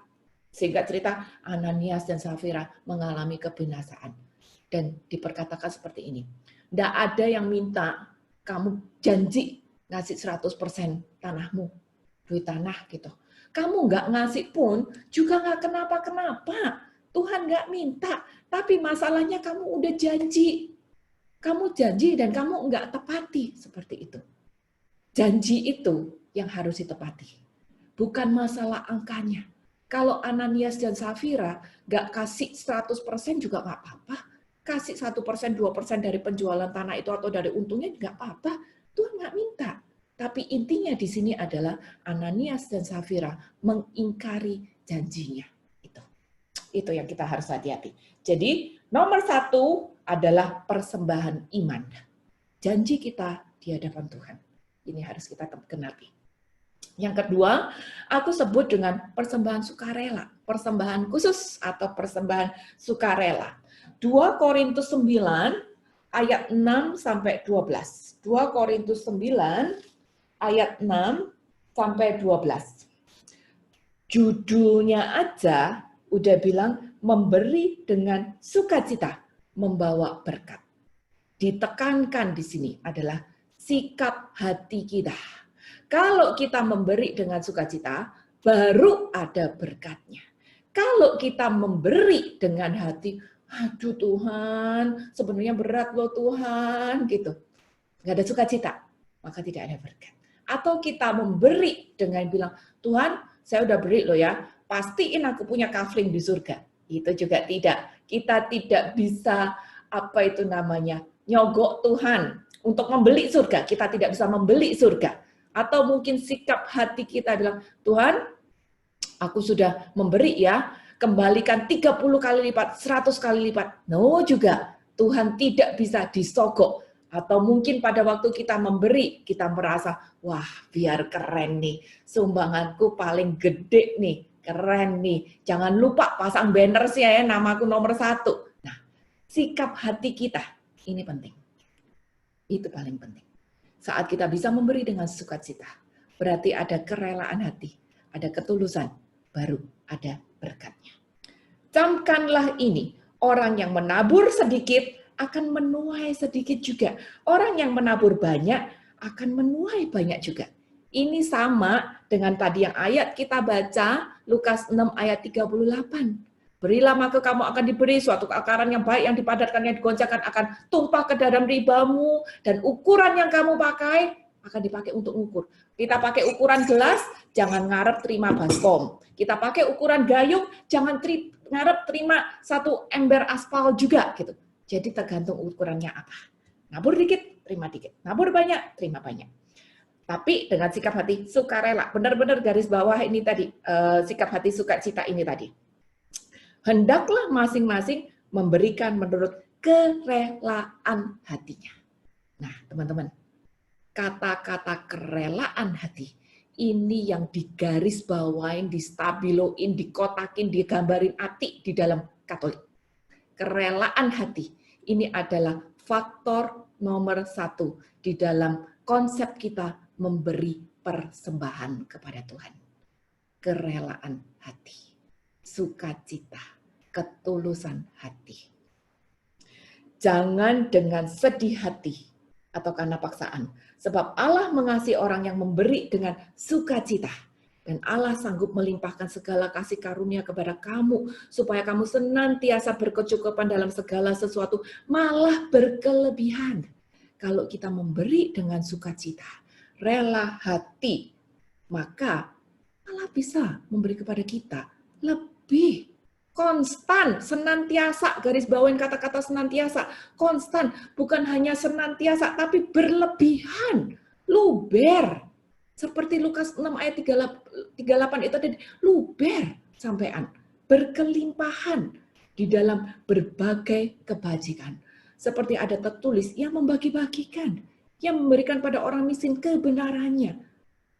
sehingga cerita Ananias dan Safira mengalami kebinasaan. Dan diperkatakan seperti ini. Tidak ada yang minta kamu janji ngasih 100% tanahmu, duit tanah gitu. Kamu nggak ngasih pun juga nggak kenapa-kenapa. Tuhan nggak minta, tapi masalahnya kamu udah janji. Kamu janji dan kamu enggak tepati, seperti itu. Janji itu yang harus ditepati. Bukan masalah angkanya. Kalau Ananias dan Safira enggak kasih 100% juga enggak apa-apa. Kasih 1%, 2% dari penjualan tanah itu atau dari untungnya enggak apa-apa. Tuhan enggak minta. Tapi intinya di sini adalah Ananias dan Safira mengingkari janjinya. Itu yang kita harus hati-hati. Jadi nomor 1 adalah persembahan iman. Janji kita di hadapan Tuhan. Ini harus kita genapi. Yang kedua, aku sebut dengan persembahan sukarela. Persembahan khusus atau persembahan sukarela. 2 Korintus 9 ayat 6 sampai 12. 2 Korintus 9 ayat 6 sampai 12. Judulnya aja udah bilang memberi dengan sukacita, membawa berkat. Ditekankan di sini adalah sikap hati kita. Kalau kita memberi dengan sukacita, baru ada berkatnya. Kalau kita memberi dengan hati, aduh Tuhan, sebenarnya berat loh Tuhan, gitu. Nggak ada sukacita, maka tidak ada berkat. Atau kita memberi dengan bilang, Tuhan, saya udah beri loh ya, pastiin aku punya kafling di surga. Itu juga tidak. Kita tidak bisa nyogok Tuhan untuk membeli surga. Kita tidak bisa membeli surga. Atau mungkin sikap hati kita bilang, Tuhan, aku sudah memberi ya, kembalikan 30 kali lipat, 100 kali lipat. No juga, Tuhan tidak bisa disogok. Atau mungkin pada waktu kita memberi, kita merasa, wah biar keren nih, sumbanganku paling gede nih, keren nih. Jangan lupa pasang banner sih ya, namaku nomor 1. Nah, sikap hati kita, ini penting. Itu paling penting. Saat kita bisa memberi dengan sukacita, berarti ada kerelaan hati, ada ketulusan, baru ada berkatnya. Camkanlah ini, orang yang menabur sedikit akan menuai sedikit juga. Orang yang menabur banyak akan menuai banyak juga. Ini sama dengan tadi yang ayat kita baca, Lukas 6 ayat 38. Berilah maka kamu akan diberi, suatu akaran yang baik yang dipadatkan, yang digoncangkan akan tumpah ke dalam ribamu, dan ukuran yang kamu pakai akan dipakai untuk ukur. Kita pakai ukuran gelas, jangan ngarep terima baskom. Kita pakai ukuran gayung, jangan ngarep terima 1 ember aspal juga gitu. Jadi tergantung ukurannya apa. Nabur dikit, terima dikit. Nabur banyak, terima banyak. Tapi dengan sikap hati sukarela, benar-benar garis bawah ini tadi, sikap hati sukacita ini tadi. Hendaklah masing-masing memberikan menurut kerelaan hatinya. Nah, teman-teman, kata-kata kerelaan hati, ini yang digaris bawain, distabiloin, dikotakin, digambarin hati di dalam Katolik. Kerelaan hati, ini adalah faktor nomor 1 di dalam konsep kita memberi persembahan kepada Tuhan. Kerelaan hati, sukacita, ketulusan hati. Jangan dengan sedih hati atau karena paksaan. Sebab Allah mengasihi orang yang memberi dengan sukacita. Dan Allah sanggup melimpahkan segala kasih karunia kepada kamu, supaya kamu senantiasa berkecukupan dalam segala sesuatu, malah berkelebihan. Kalau kita memberi dengan sukacita, rela hati, maka Allah bisa memberi kepada kita lebih konstan, senantiasa, garis bawain kata-kata senantiasa, konstan, bukan hanya senantiasa, tapi berlebihan, luber. Seperti Lukas 6 ayat 38 itu tadi, luber sampean, berkelimpahan di dalam berbagai kebajikan. Seperti ada tertulis, yang membagi-bagikan, yang memberikan pada orang miskin kebenarannya,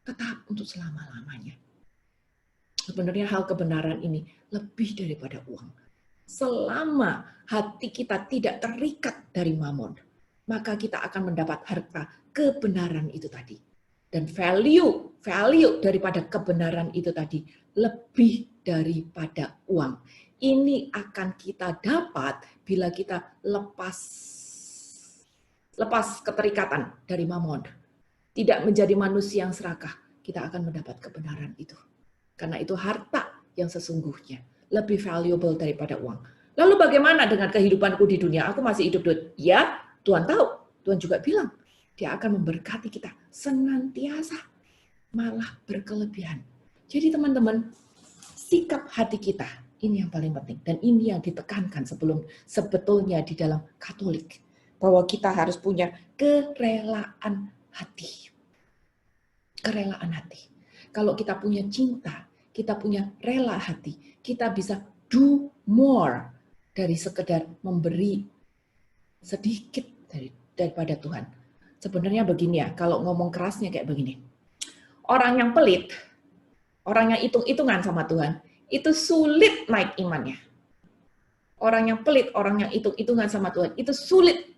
tetap untuk selama-lamanya. Sebenarnya hal kebenaran ini lebih daripada uang. Selama hati kita tidak terikat dari mamon, maka kita akan mendapat harta kebenaran itu tadi. Dan value daripada kebenaran itu tadi lebih daripada uang. Ini akan kita dapat bila kita lepas keterikatan dari mamon. Tidak menjadi manusia yang serakah, kita akan mendapat kebenaran itu. Karena itu harta yang sesungguhnya lebih valuable daripada uang. Lalu bagaimana dengan kehidupanku di dunia? Aku masih hidup, ya, Tuhan tahu. Tuhan juga bilang, Dia akan memberkati kita senantiasa, malah berkelebihan. Jadi teman-teman, sikap hati kita, ini yang paling penting. Dan ini yang ditekankan sebetulnya di dalam Katolik. Bahwa kita harus punya kerelaan hati. Kerelaan hati. Kalau kita punya cinta, kita punya rela hati, kita bisa do more dari sekedar memberi sedikit daripada Tuhan. Sebenarnya begini ya, kalau ngomong kerasnya kayak begini. Orang yang pelit, orang yang hitung-hitungan sama Tuhan, itu sulit naik imannya. Orang yang pelit, orang yang hitung-hitungan sama Tuhan, itu sulit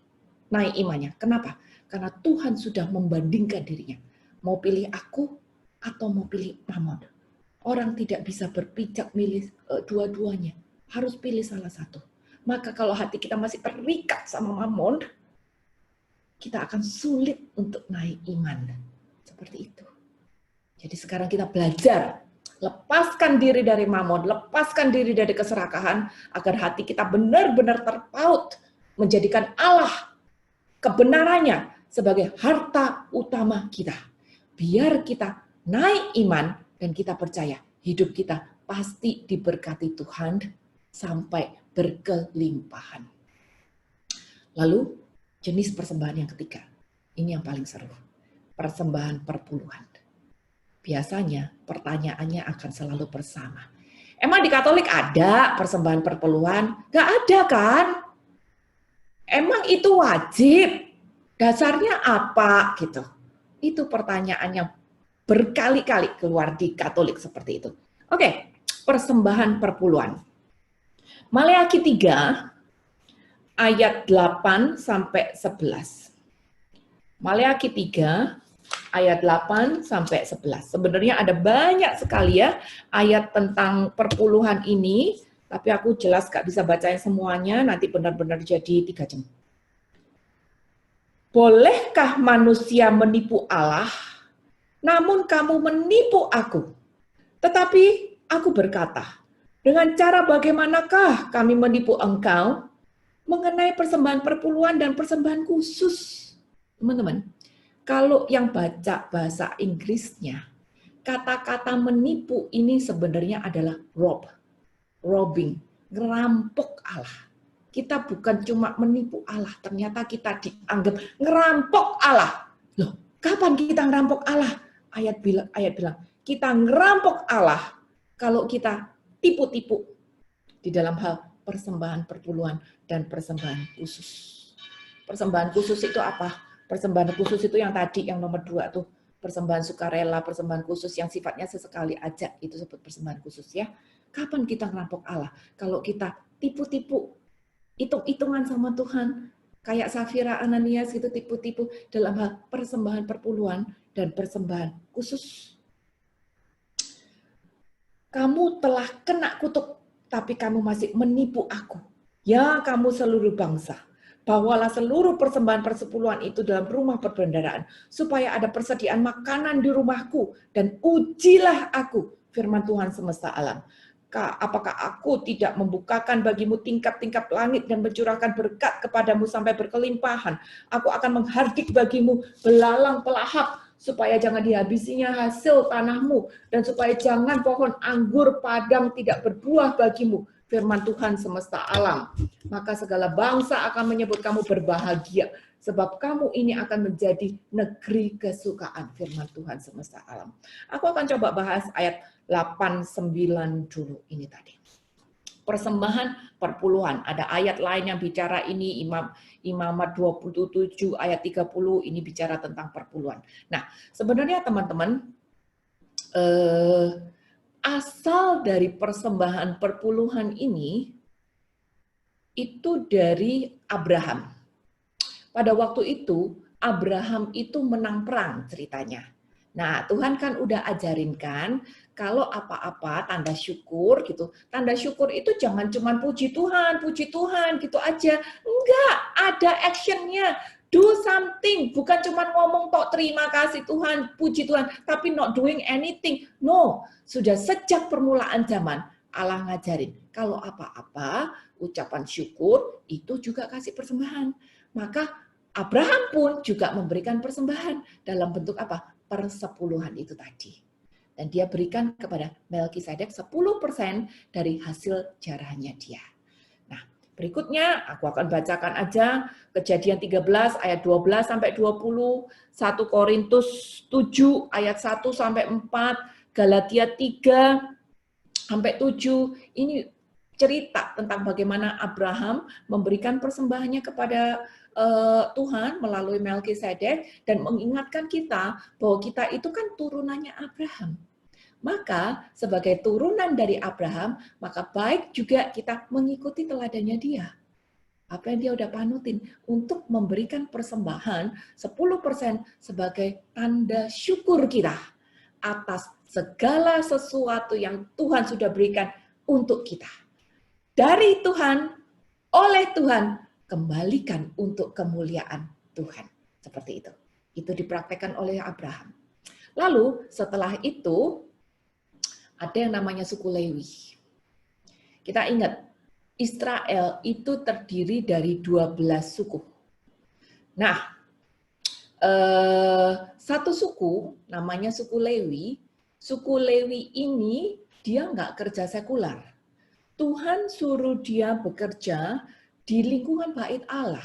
naik imannya. Kenapa? Karena Tuhan sudah membandingkan dirinya. Mau pilih aku atau mau pilih mamon. Orang tidak bisa berpijak milih dua-duanya. Harus pilih salah satu. Maka kalau hati kita masih terikat sama mamon, kita akan sulit untuk naik iman. Seperti itu. Jadi sekarang kita belajar. Lepaskan diri dari mamon, lepaskan diri dari keserakahan, agar hati kita benar-benar terpaut, menjadikan Allah, kebenarannya, sebagai harta utama kita. Biar kita naik iman, dan kita percaya, hidup kita pasti diberkati Tuhan, sampai berkelimpahan. Lalu, jenis persembahan yang ketiga, ini yang paling seru, persembahan perpuluhan. Biasanya pertanyaannya akan selalu bersama. Emang di Katolik ada persembahan perpuluhan? Gak ada kan? Emang itu wajib? Dasarnya apa? Gitu. Itu pertanyaan yang berkali-kali keluar di Katolik seperti itu. Oke, persembahan perpuluhan. Maleakhi 3 ayat 8 sampai 11. Maleakhi 3 ayat 8 sampai 11. Sebenarnya ada banyak sekali ya ayat tentang perpuluhan ini, tapi aku jelas gak bisa bacain semuanya, nanti benar-benar jadi 3 jam. Bolehkah manusia menipu Allah? Namun kamu menipu aku. Tetapi aku berkata, dengan cara bagaimanakah kami menipu engkau? Mengenai persembahan perpuluhan dan persembahan khusus. Teman-teman, kalau yang baca bahasa Inggrisnya, kata-kata menipu ini sebenarnya adalah robbing, ngerampok Allah. Kita bukan cuma menipu Allah, ternyata kita dianggap ngerampok Allah. Loh, kapan kita ngerampok Allah? Ayat bilang, kita ngerampok Allah kalau kita tipu-tipu di dalam hal persembahan perpuluhan dan persembahan khusus. Persembahan khusus itu apa? Persembahan khusus itu yang tadi, yang nomor 2 tuh. Persembahan sukarela, persembahan khusus yang sifatnya sesekali aja, itu sebut persembahan khusus ya. Kapan kita ngerampok Allah? Kalau kita tipu-tipu, hitung-hitungan sama Tuhan, kayak Safira Ananias gitu, tipu-tipu dalam hal persembahan perpuluhan dan persembahan khusus. Kamu telah kena kutuk, tapi kamu masih menipu aku. Ya kamu seluruh bangsa, Bawalah seluruh persembahan persepuluhan itu dalam rumah perbendaharaan, supaya ada persediaan makanan di rumahku, dan ujilah aku, firman Tuhan semesta alam. Apakah aku tidak membukakan bagimu tingkap-tingkap langit dan mencurahkan berkat kepadamu sampai berkelimpahan? Aku akan menghardik bagimu belalang pelahap, supaya jangan dihabisinya hasil tanahmu, dan supaya jangan pohon anggur padang tidak berbuah bagimu, firman Tuhan semesta alam. Maka segala bangsa akan menyebut kamu berbahagia, sebab kamu ini akan menjadi negeri kesukaan, firman Tuhan semesta alam. Aku akan coba bahas ayat 8, 9 dulu ini tadi. Persembahan perpuluhan. Ada ayat lain yang bicara ini, Imamat 27 ayat 30, ini bicara tentang perpuluhan. Nah, sebenarnya teman-teman, asal dari persembahan perpuluhan ini itu dari Abraham. Pada waktu itu Abraham itu menang perang ceritanya. Nah, Tuhan kan udah ajarin kan, kalau apa-apa tanda syukur gitu. Tanda syukur itu jangan cuma puji Tuhan gitu aja. Enggak, ada actionnya. Do something, bukan cuma ngomong tok terima kasih Tuhan, puji Tuhan, tapi not doing anything. No, sudah sejak permulaan zaman Allah ngajarin, kalau apa-apa ucapan syukur itu juga kasih persembahan. Maka Abraham pun juga memberikan persembahan dalam bentuk apa? Persepuluhan itu tadi. Dan dia berikan kepada Melkisedek 10% dari hasil jarahannya dia. Nah, berikutnya aku akan bacakan aja Kejadian 13 ayat 12 sampai 20, 1 Korintus 7 ayat 1 sampai 4, Galatia 3 sampai 7. Ini cerita tentang bagaimana Abraham memberikan persembahannya kepada Tuhan melalui Melkisedek dan mengingatkan kita bahwa kita itu kan turunannya Abraham. Maka sebagai turunan dari Abraham, maka baik juga kita mengikuti teladannya dia. Apa yang dia udah panutin untuk memberikan persembahan 10% sebagai tanda syukur kita atas segala sesuatu yang Tuhan sudah berikan untuk kita. Dari Tuhan, oleh Tuhan, kembalikan untuk kemuliaan Tuhan. Seperti itu. Itu dipraktekkan oleh Abraham. Lalu setelah itu, ada yang namanya suku Lewi. Kita ingat, Israel itu terdiri dari 12 suku. Nah, satu suku, namanya suku Lewi. Suku Lewi ini, dia nggak kerja sekular. Tuhan suruh dia bekerja di lingkungan bait Allah.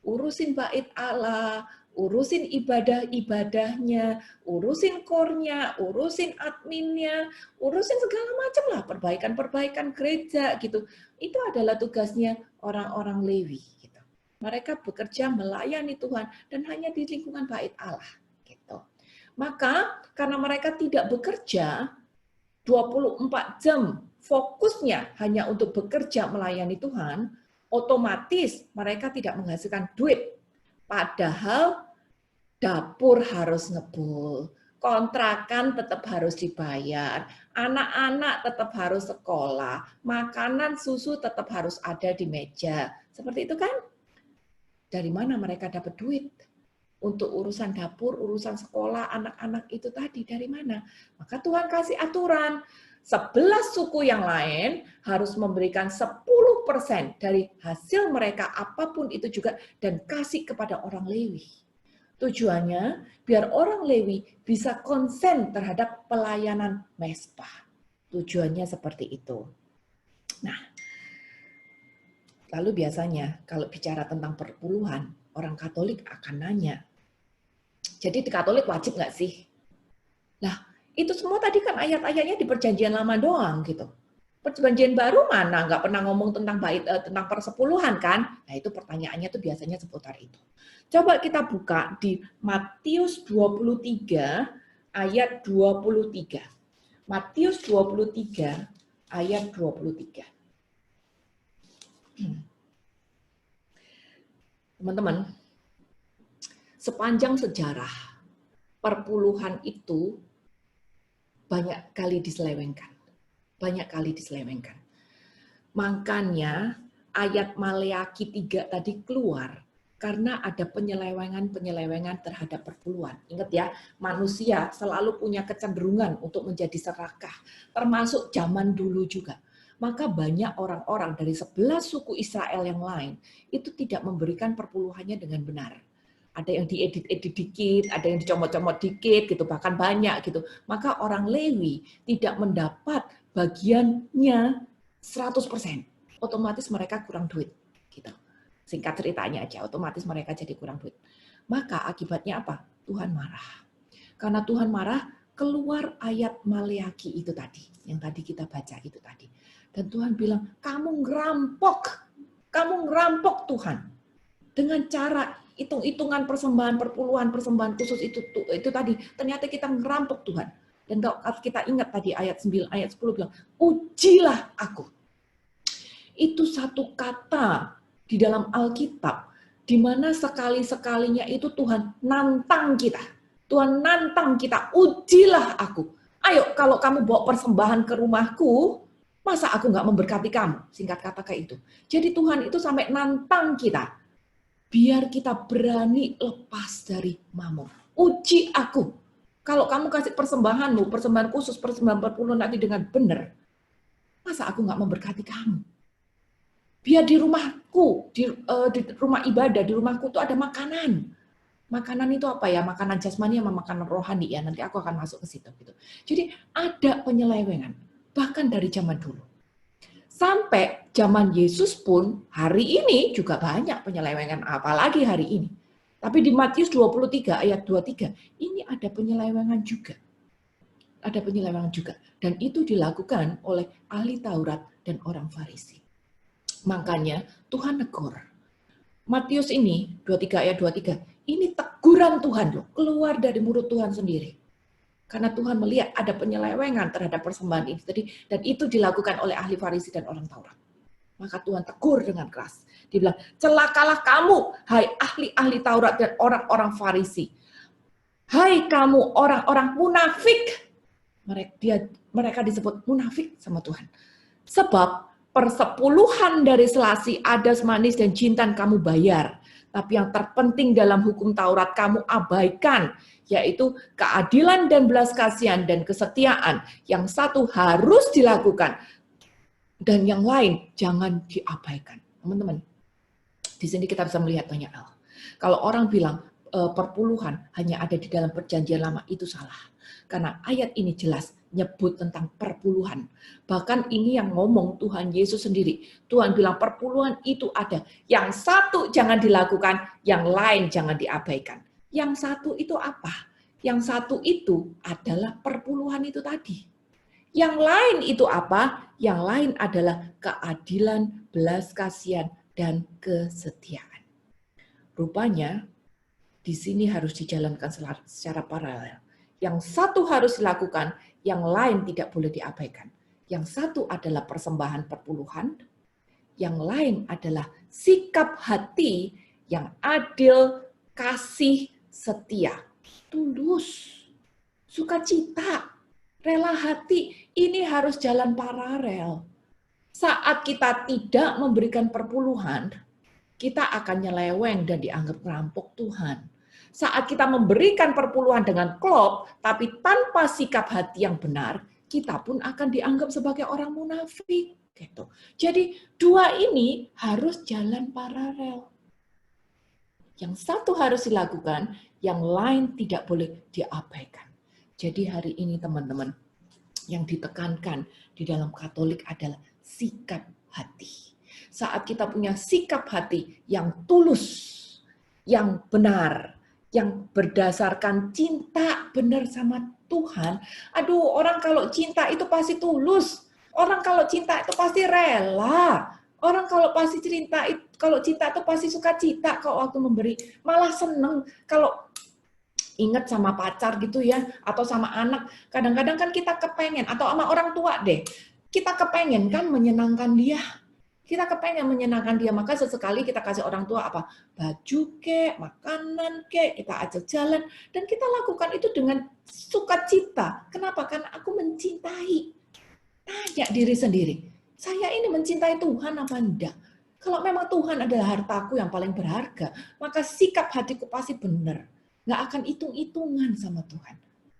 Urusin bait Allah, urusin ibadah-ibadahnya, urusin kornya, urusin adminnya, urusin segala macam lah, perbaikan-perbaikan gereja gitu. Itu adalah tugasnya orang-orang Lewi. Gitu. Mereka bekerja melayani Tuhan dan hanya di lingkungan bait Allah. Gitu. Maka karena mereka tidak bekerja 24 jam, fokusnya hanya untuk bekerja melayani Tuhan, otomatis mereka tidak menghasilkan duit. Padahal dapur harus ngebul, kontrakan tetap harus dibayar, anak-anak tetap harus sekolah, makanan susu tetap harus ada di meja. Seperti itu kan? Dari mana mereka dapat duit? Untuk urusan dapur, urusan sekolah, anak-anak itu tadi dari mana? Maka Tuhan kasih aturan, 11 suku yang lain harus memberikan 10% dari hasil mereka apapun itu juga dan kasih kepada orang Lewi. Tujuannya biar orang Lewi bisa konsen terhadap pelayanan mezbah. Tujuannya seperti itu. Nah, lalu biasanya kalau bicara tentang perpuluhan, orang Katolik akan nanya, jadi di Katolik wajib nggak sih? Nah, itu semua tadi kan ayat-ayatnya di Perjanjian Lama doang gitu. Perjanjian Baru mana nggak pernah ngomong tentang tentang persepuluhan kan? Nah, itu pertanyaannya tuh biasanya seputar itu. Coba kita buka di Matius 23 ayat 23. Matius 23 ayat 23. Teman-teman, sepanjang sejarah, perpuluhan itu banyak kali diselewengkan. Banyak kali diselewengkan. Makanya ayat Maleakhi 3 tadi keluar karena ada penyelewengan terhadap perpuluhan. Ingat ya, manusia selalu punya kecenderungan untuk menjadi serakah, termasuk zaman dulu juga. Maka banyak orang-orang dari 11 suku Israel yang lain itu tidak memberikan perpuluhannya dengan benar. Ada yang diedit-edit dikit, ada yang dicomot-comot dikit, gitu, bahkan banyak gitu. Maka orang Lewi tidak mendapat bagiannya 100%. Otomatis mereka kurang duit. Gitu. Singkat ceritanya aja, otomatis mereka jadi kurang duit. Maka akibatnya apa? Tuhan marah. Karena Tuhan marah, keluar ayat Maleakhi itu tadi, yang tadi kita baca itu tadi. Dan Tuhan bilang, kamu ngerampok Tuhan. Dengan cara hitung-hitungan persembahan perpuluhan khusus itu tadi, ternyata kita ngerampok Tuhan. Dan kalau kita ingat tadi ayat 9, ayat 10 bilang, ujilah aku. Itu satu kata di dalam Alkitab, di mana sekali-sekalinya itu Tuhan nantang kita. Tuhan nantang kita, ujilah aku. Ayo, kalau kamu bawa persembahan ke rumahku, masa aku nggak memberkati kamu? Singkat kata kayak itu. Jadi Tuhan itu sampai nantang kita. Biar kita berani lepas dari mamon. Uji aku. Kalau kamu kasih persembahanmu, persembahan khusus, persembahan perpuluhan nanti dengan benar, masa aku nggak memberkati kamu? Biar di rumahku, di rumah ibadah, di rumahku tuh ada makanan. Makanan itu apa ya? Makanan jasmani sama makanan rohani ya. Nanti aku akan masuk ke situ. Gitu. Jadi ada penyelewengan, bahkan dari zaman dulu. Sampai zaman Yesus pun hari ini juga banyak penyelewengan, apalagi hari ini. Tapi di Matius 23 ayat 23, ini ada penyelewengan juga. Ada penyelewengan juga. Dan itu dilakukan oleh ahli Taurat dan orang Farisi. Makanya Tuhan negur. Matius ini, 23 ayat 23, ini teguran Tuhan loh, keluar dari mulut Tuhan sendiri. Karena Tuhan melihat ada penyelewengan terhadap persembahan ini tadi, dan itu dilakukan oleh ahli Farisi dan orang Taurat. Maka Tuhan tegur dengan keras. Dia bilang, celakalah kamu, hai ahli-ahli Taurat dan orang-orang Farisi. Hai kamu orang-orang munafik. Mereka disebut munafik sama Tuhan. Sebab persepuluhan dari selasi, adas, manis, dan jintan kamu bayar. Tapi yang terpenting dalam hukum Taurat kamu abaikan, yaitu keadilan dan belas kasihan dan kesetiaan. Yang satu harus dilakukan, dan yang lain jangan diabaikan. Teman-teman, di sini kita bisa melihat banyak hal. Kalau orang bilang perpuluhan hanya ada di dalam perjanjian lama, itu salah. Karena ayat ini jelas nyebut tentang perpuluhan. Bahkan ini yang ngomong Tuhan Yesus sendiri. Tuhan bilang perpuluhan itu ada. Yang satu jangan dilakukan, yang lain jangan diabaikan. Yang satu itu apa? Yang satu itu adalah perpuluhan itu tadi. Yang lain itu apa? Yang lain adalah keadilan, belas kasihan, dan kesetiaan. Rupanya di sini harus dijalankan secara paralel. Yang satu harus dilakukan, yang lain tidak boleh diabaikan. Yang satu adalah persembahan perpuluhan, yang lain adalah sikap hati yang adil, kasih, setia, tulus, sukacita, rela hati. Ini harus jalan paralel. Saat kita tidak memberikan perpuluhan, kita akan nyeleweng dan dianggap ngerampok Tuhan. Saat kita memberikan perpuluhan dengan klop, tapi tanpa sikap hati yang benar, kita pun akan dianggap sebagai orang munafik. Gitu. Jadi dua ini harus jalan paralel. Yang satu harus dilakukan, yang lain tidak boleh diabaikan. Jadi hari ini teman-teman, yang ditekankan di dalam Katolik adalah sikap hati. Saat kita punya sikap hati yang tulus, yang benar, yang berdasarkan cinta benar sama Tuhan. Aduh, orang kalau cinta itu pasti tulus. Orang kalau cinta itu pasti rela. Orang kalau cinta itu pasti sukacita kalau waktu memberi. Malah seneng kalau ingat sama pacar gitu ya, atau sama anak. Kadang-kadang kan kita kepengen, atau sama orang tua deh. Kita kepengen kan menyenangkan dia. Kita kepengen menyenangkan dia, maka sesekali kita kasih orang tua apa? Baju kek, makanan kek, kita ajak jalan. Dan kita lakukan itu dengan sukacita. Kenapa? Karena aku mencintai. Tanya diri sendiri, saya ini mencintai Tuhan apa enggak? Kalau memang Tuhan adalah hartaku yang paling berharga, maka sikap hatiku pasti benar. Nggak akan hitung-hitungan sama Tuhan.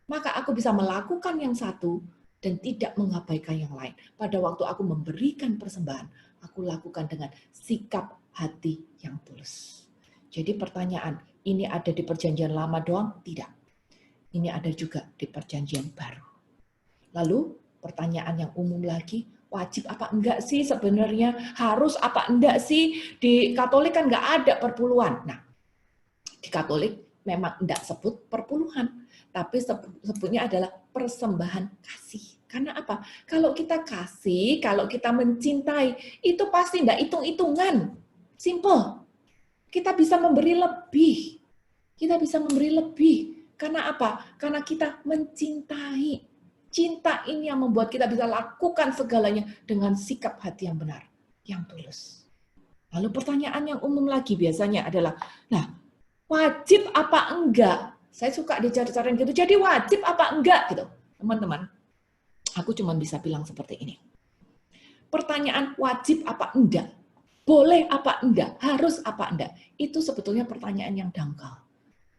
Maka aku bisa melakukan yang satu dan tidak mengabaikan yang lain. Pada waktu aku memberikan persembahan, aku lakukan dengan sikap hati yang tulus. Jadi pertanyaan, ini ada di perjanjian lama doang? Tidak. Ini ada juga di perjanjian baru. Lalu pertanyaan yang umum lagi, wajib apa enggak sih sebenarnya? Harus apa enggak sih? Di Katolik kan enggak ada perpuluhan. Nah, di Katolik memang enggak sebut perpuluhan, tapi sebutnya adalah persembahan kasih. Karena apa? Kalau kita kasih, kalau kita mencintai, itu pasti enggak hitung-hitungan. Simple. Kita bisa memberi lebih. Kita bisa memberi lebih. Karena apa? Karena kita mencintai. Cinta ini yang membuat kita bisa lakukan segalanya dengan sikap hati yang benar, yang tulus. Lalu pertanyaan yang umum lagi biasanya adalah, nah, wajib apa enggak? Saya suka dicari-cariin gitu, jadi wajib apa enggak gitu. Teman-teman, aku cuma bisa bilang seperti ini. Pertanyaan wajib apa enggak? Boleh apa enggak? Harus apa enggak? Itu sebetulnya pertanyaan yang dangkal.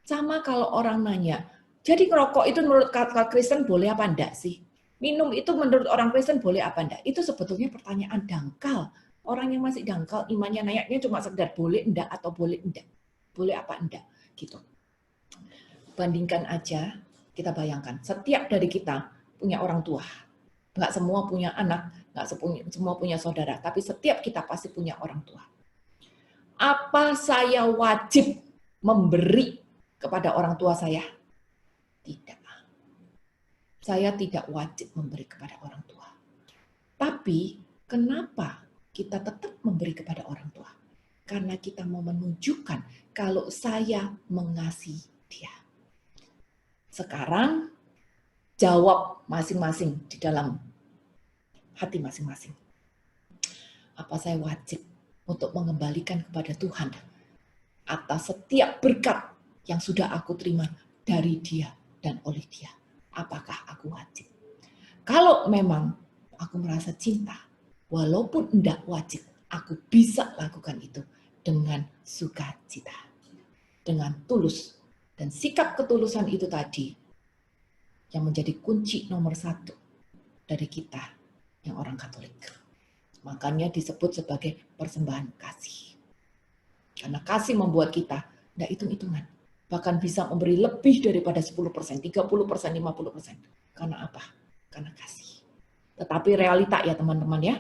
Sama kalau orang nanya, jadi ngerokok itu menurut kata Kristen boleh apa enggak sih? Minum itu menurut orang Kristen boleh apa enggak? Itu sebetulnya pertanyaan dangkal. Orang yang masih dangkal, imannya nanya cuma sekedar boleh enggak atau boleh enggak. Boleh apa enggak, gitu. Bandingkan aja, kita bayangkan, setiap dari kita punya orang tua. Nggak semua punya anak, nggak semua punya saudara, tapi setiap kita pasti punya orang tua. Apa saya wajib memberi kepada orang tua saya? Tidak. Saya tidak wajib memberi kepada orang tua. Tapi kenapa kita tetap memberi kepada orang tua? Karena kita mau menunjukkan kalau saya mengasihi dia. Sekarang jawab masing-masing di dalam hati masing-masing. Apa saya wajib untuk mengembalikan kepada Tuhan atas setiap berkat yang sudah aku terima dari dia dan oleh dia? Apakah aku wajib? Kalau memang aku merasa cinta, walaupun tidak wajib, aku bisa lakukan itu dengan sukacita, dengan tulus. Dan sikap ketulusan itu tadi yang menjadi kunci nomor 1 dari kita yang orang Katolik. Makanya disebut sebagai persembahan kasih. Karena kasih membuat kita tidak hitung-hitungan. Bahkan bisa memberi lebih daripada 10%, 30%, 50%. Karena apa? Karena kasih. Tetapi realita ya teman-teman ya,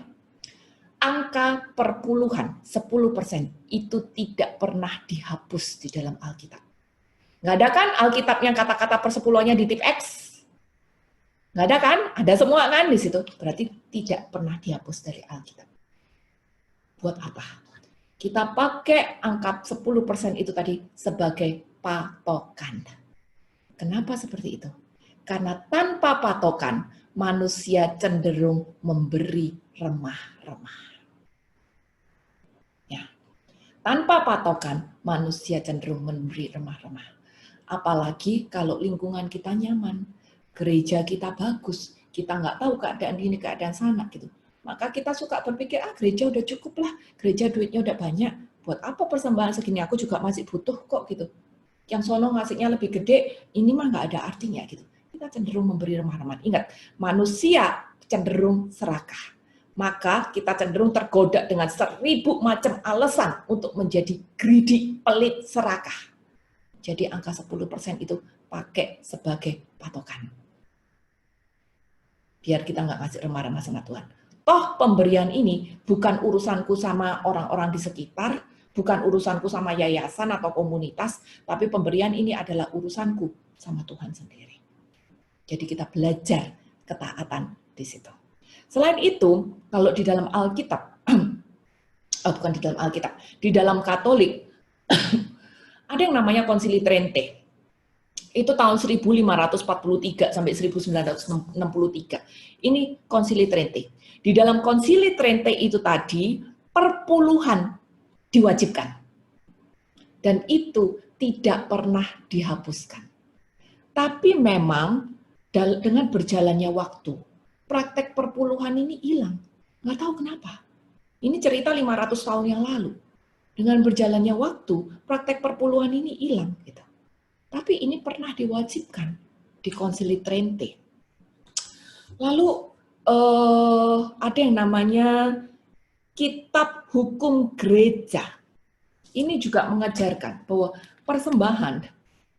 angka perpuluhan 10% itu tidak pernah dihapus di dalam Alkitab. Nggak ada kan Alkitab yang kata-kata persepuluhannya di tip X? Nggak ada kan? Ada semua kan di situ. Berarti tidak pernah dihapus dari Alkitab. Buat apa? Kita pakai angka 10% itu tadi sebagai patokan. Kenapa seperti itu? Karena tanpa patokan, manusia cenderung memberi remah-remah. Ya. Tanpa patokan, manusia cenderung memberi remah-remah. Apalagi kalau lingkungan kita nyaman, gereja kita bagus, kita nggak tahu keadaan ini, keadaan sana gitu. Maka kita suka berpikir, gereja udah cukup lah, gereja duitnya udah banyak, buat apa persembahan segini, aku juga masih butuh kok gitu. Yang sono ngasihnya lebih gede, ini mah nggak ada artinya gitu. Kita cenderung memberi remah-remah. Ingat, manusia cenderung serakah. Maka kita cenderung tergoda dengan 1000 macam alasan untuk menjadi greedy, pelit, serakah. Jadi angka 10% itu pakai sebagai patokan. Biar kita nggak ngasih remah-remah sama Tuhan. Toh pemberian ini bukan urusanku sama orang-orang di sekitar, bukan urusanku sama yayasan atau komunitas, tapi pemberian ini adalah urusanku sama Tuhan sendiri. Jadi kita belajar ketaatan di situ. Selain itu, kalau di dalam Alkitab, bukan di dalam Alkitab, di dalam Katolik, ada yang namanya Konsili Trente. Itu tahun 1543 sampai 1963. Ini Konsili Trente. Di dalam Konsili Trente itu tadi, perpuluhan diwajibkan. Dan itu tidak pernah dihapuskan. Tapi memang dengan berjalannya waktu, praktek perpuluhan ini hilang. Nggak tahu kenapa. Ini cerita 500 tahun yang lalu. Dengan berjalannya waktu, praktek perpuluhan ini hilang. Gitu. Tapi ini pernah diwajibkan di Konsili Trente. Lalu ada yang namanya Kitab Hukum Gereja. Ini juga mengajarkan bahwa persembahan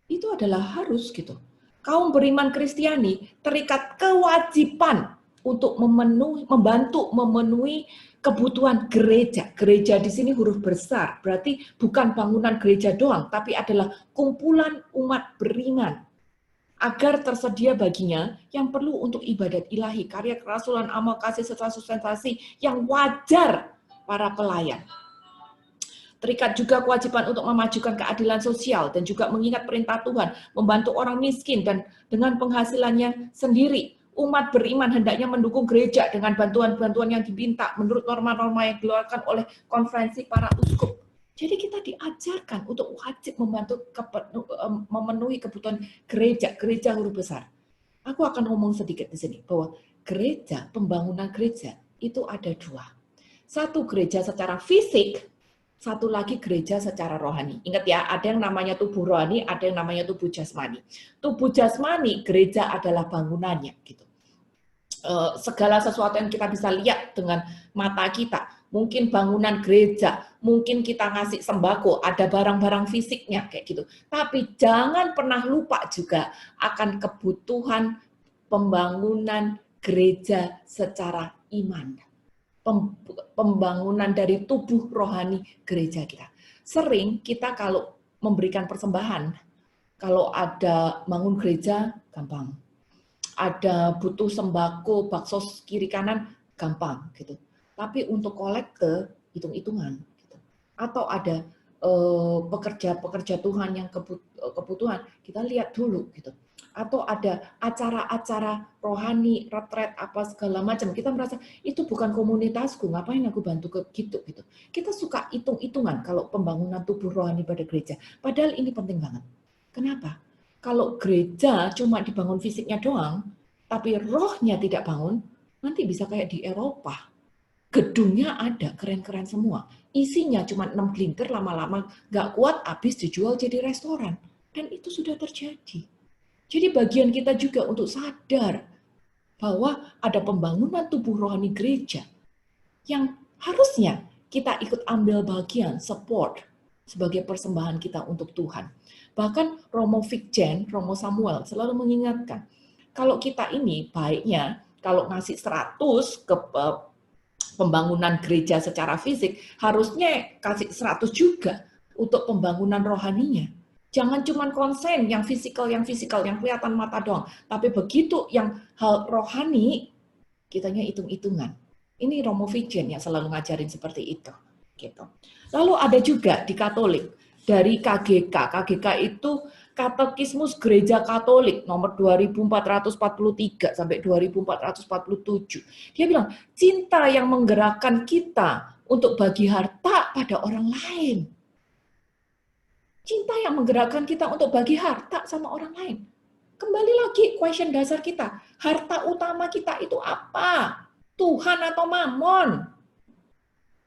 itu adalah harus gitu. Kaum beriman Kristiani terikat kewajiban untuk membantu memenuhi kebutuhan gereja. Gereja di sini huruf besar, berarti bukan bangunan gereja doang, tapi adalah kumpulan umat beriman. Agar tersedia baginya yang perlu untuk ibadat ilahi, karya kerasulan, amal kasih, serta sustentasi yang wajar para pelayan. Terikat juga kewajiban untuk memajukan keadilan sosial dan juga mengingat perintah Tuhan, membantu orang miskin dan dengan penghasilannya sendiri. Umat beriman hendaknya mendukung gereja dengan bantuan-bantuan yang diminta menurut norma-norma yang dikeluarkan oleh konferensi para uskup. Jadi kita diajarkan untuk wajib membantu memenuhi kebutuhan gereja huruf besar. Aku akan ngomong sedikit di sini bahwa gereja, pembangunan gereja itu ada dua. Satu gereja secara fisik, satu lagi gereja secara rohani. Ingat ya, ada yang namanya tubuh rohani, ada yang namanya tubuh jasmani. Tubuh jasmani, gereja adalah bangunannya. Gitu. Segala sesuatu yang kita bisa lihat dengan mata kita, mungkin bangunan gereja, mungkin kita ngasih sembako, ada barang-barang fisiknya kayak gitu. Tapi jangan pernah lupa juga akan kebutuhan pembangunan gereja secara iman. Pembangunan dari tubuh rohani gereja kita. Sering kita kalau memberikan persembahan, kalau ada bangun gereja, gampang. Ada butuh sembako, bakso kiri kanan, gampang gitu. Tapi untuk kolekte, hitung-hitungan. Gitu. Atau ada pekerja-pekerja Tuhan yang kebutuhan, kita lihat dulu gitu. Atau ada acara-acara rohani, retret, apa segala macam. Kita merasa itu bukan komunitasku, ngapain aku bantu ke gitu. Kita suka hitung-hitungan kalau pembangunan tubuh rohani pada gereja. Padahal ini penting banget. Kenapa? Kalau gereja cuma dibangun fisiknya doang, tapi rohnya tidak bangun, nanti bisa kayak di Eropa. Gedungnya ada, keren-keren semua. Isinya cuma 6 gelintir, lama-lama nggak kuat, habis dijual jadi restoran. Dan itu sudah terjadi. Jadi bagian kita juga untuk sadar bahwa ada pembangunan tubuh rohani gereja yang harusnya kita ikut ambil bagian, support, sebagai persembahan kita untuk Tuhan. Bahkan Romo Vikjen, Romo Samuel selalu mengingatkan, kalau kita ini baiknya, kalau ngasih 100 ke pembangunan gereja secara fisik, harusnya kasih 100 juga untuk pembangunan rohaninya. Jangan cuma konsen yang fisikal, yang kelihatan mata doang. Tapi begitu yang hal rohani, kitanya hitung-hitungan. Ini Romo Vikjen yang selalu ngajarin seperti itu. Gitu. Lalu ada juga di Katolik, dari KGK. KGK itu Katekismus Gereja Katolik nomor 2443 sampai 2447. Dia bilang, cinta yang menggerakkan kita untuk bagi harta pada orang lain. Cinta yang menggerakkan kita untuk bagi harta sama orang lain. Kembali lagi question dasar kita, harta utama kita itu apa? Tuhan atau mamon?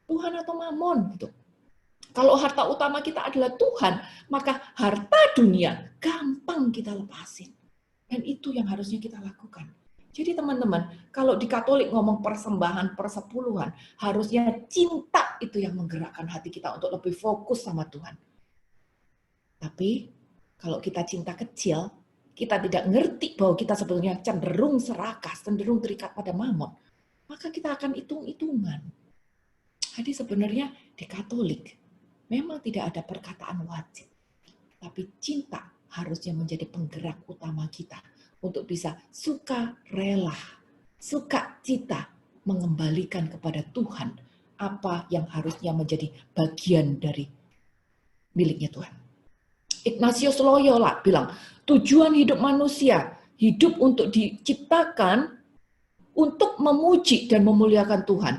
Tuhan atau mamon gitu. Kalau harta utama kita adalah Tuhan, maka harta dunia gampang kita lepasin. Dan itu yang harusnya kita lakukan. Jadi teman-teman, kalau di Katolik ngomong persembahan, persepuluhan, harusnya cinta itu yang menggerakkan hati kita untuk lebih fokus sama Tuhan. Tapi kalau kita cinta kecil, kita tidak ngerti bahwa kita sebetulnya cenderung serakah, cenderung terikat pada mamon, maka kita akan hitung-hitungan. Jadi sebenarnya di Katolik memang tidak ada perkataan wajib, tapi cinta harusnya menjadi penggerak utama kita untuk bisa suka rela, suka cita mengembalikan kepada Tuhan apa yang harusnya menjadi bagian dari miliknya Tuhan. Ignatius Loyola bilang, tujuan hidup manusia, hidup untuk diciptakan untuk memuji dan memuliakan Tuhan.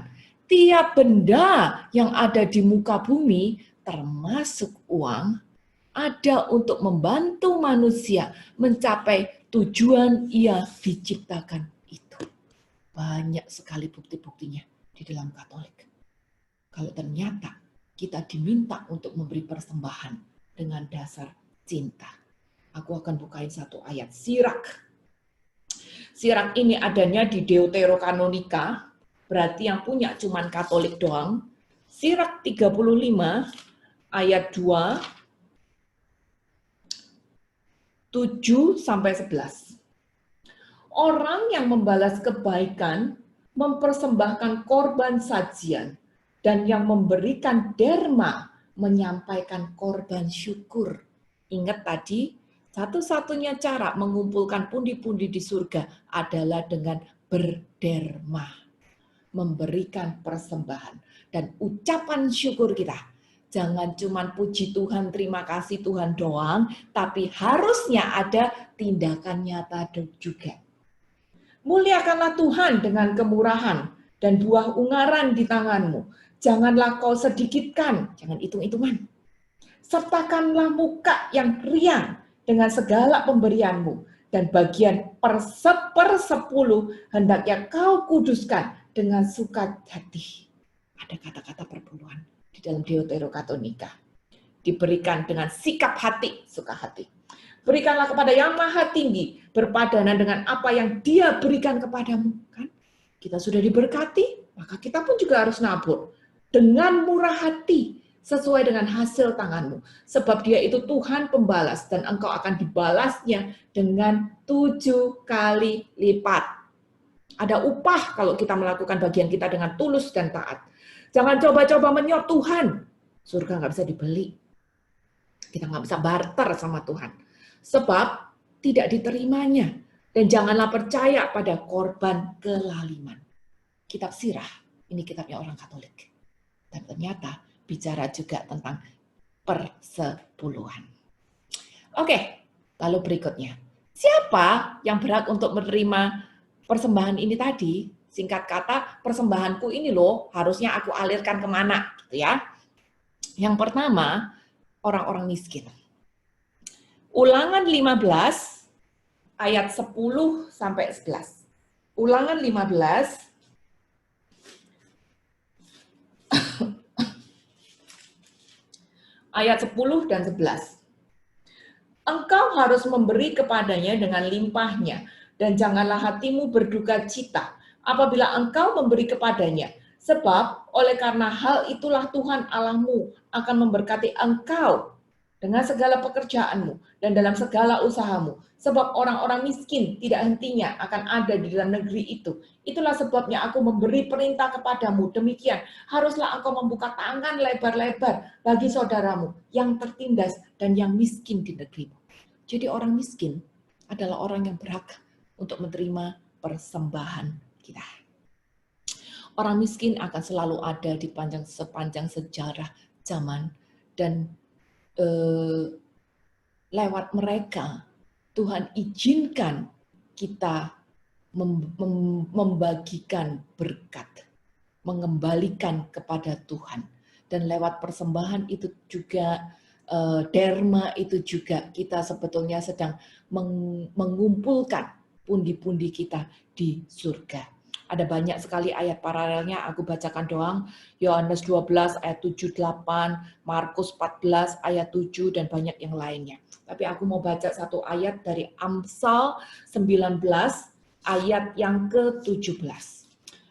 Tiap benda yang ada di muka bumi, termasuk uang, ada untuk membantu manusia mencapai tujuan ia diciptakan itu. Banyak sekali bukti-buktinya di dalam Katolik. kalau ternyata kita diminta untuk memberi persembahan dengan dasar cinta. Aku akan bukain satu ayat, Sirak. Sirak ini adanya di Deuterokanonika, berarti yang punya cuman Katolik doang. Sirak 35 ayat 2, 7-11. Orang yang membalas kebaikan mempersembahkan korban sajian, dan yang memberikan derma menyampaikan korban syukur. Ingat tadi, satu-satunya cara mengumpulkan pundi-pundi di surga adalah dengan berderma, memberikan persembahan dan ucapan syukur kita. Jangan cuma puji Tuhan, terima kasih Tuhan doang, tapi harusnya ada tindakan nyata juga. Muliakanlah Tuhan dengan kemurahan dan buah ungaran di tanganmu. Janganlah kau sedikitkan, jangan hitung-hitungan. Sertakanlah muka yang riang dengan segala pemberianmu, dan bagian per-sepuluh hendaknya kau kuduskan dengan sukacita. Ada kata-kata perpuluhan di dalam Deuterokanonika. Diberikan dengan sikap hati, suka hati. Berikanlah kepada yang maha tinggi, berpadanan dengan apa yang dia berikan kepadamu. Kan? Kita sudah diberkati, maka kita pun juga harus nabur. Dengan murah hati, sesuai dengan hasil tanganmu. Sebab dia itu Tuhan pembalas, dan engkau akan dibalasnya dengan 7 kali lipat. Ada upah kalau kita melakukan bagian kita dengan tulus dan taat. Jangan coba-coba menyot Tuhan. Surga nggak bisa dibeli. Kita nggak bisa barter sama Tuhan. Sebab tidak diterimanya. Dan janganlah percaya pada korban kelaliman. Kitab Sirah, ini kitabnya orang Katolik. Dan ternyata bicara juga tentang persepuluhan. Oke, lalu berikutnya. Siapa yang berhak untuk menerima persembahan ini tadi? Singkat kata, persembahanku ini loh, harusnya aku alirkan kemana? Gitu ya. Yang pertama, orang-orang miskin. Ulangan 15 ayat 10 sampai 11. Ulangan 15 ayat 10 dan 11. Engkau harus memberi kepadanya dengan limpahnya, dan janganlah hatimu berduka cita apabila engkau memberi kepadanya. Sebab oleh karena hal itulah Tuhan Allahmu akan memberkati engkau dengan segala pekerjaanmu dan dalam segala usahamu. Sebab orang-orang miskin tidak hentinya akan ada di dalam negeri itu. Itulah sebabnya aku memberi perintah kepadamu. Demikian, haruslah engkau membuka tangan lebar-lebar bagi saudaramu yang tertindas dan yang miskin di negerimu. Jadi orang miskin adalah orang yang berhak untuk menerima persembahan kita. Orang miskin akan selalu ada di sepanjang sejarah zaman, dan lewat mereka Tuhan izinkan kita membagikan berkat, mengembalikan kepada Tuhan. Dan lewat persembahan itu juga, derma itu juga, kita sebetulnya sedang mengumpulkan pundi-pundi kita di surga. Ada banyak sekali ayat paralelnya, aku bacakan doang. Yohanes 12 ayat 7-8, Markus 14 ayat 7, dan banyak yang lainnya. Tapi aku mau baca satu ayat dari Amsal 19 ayat yang ke-17.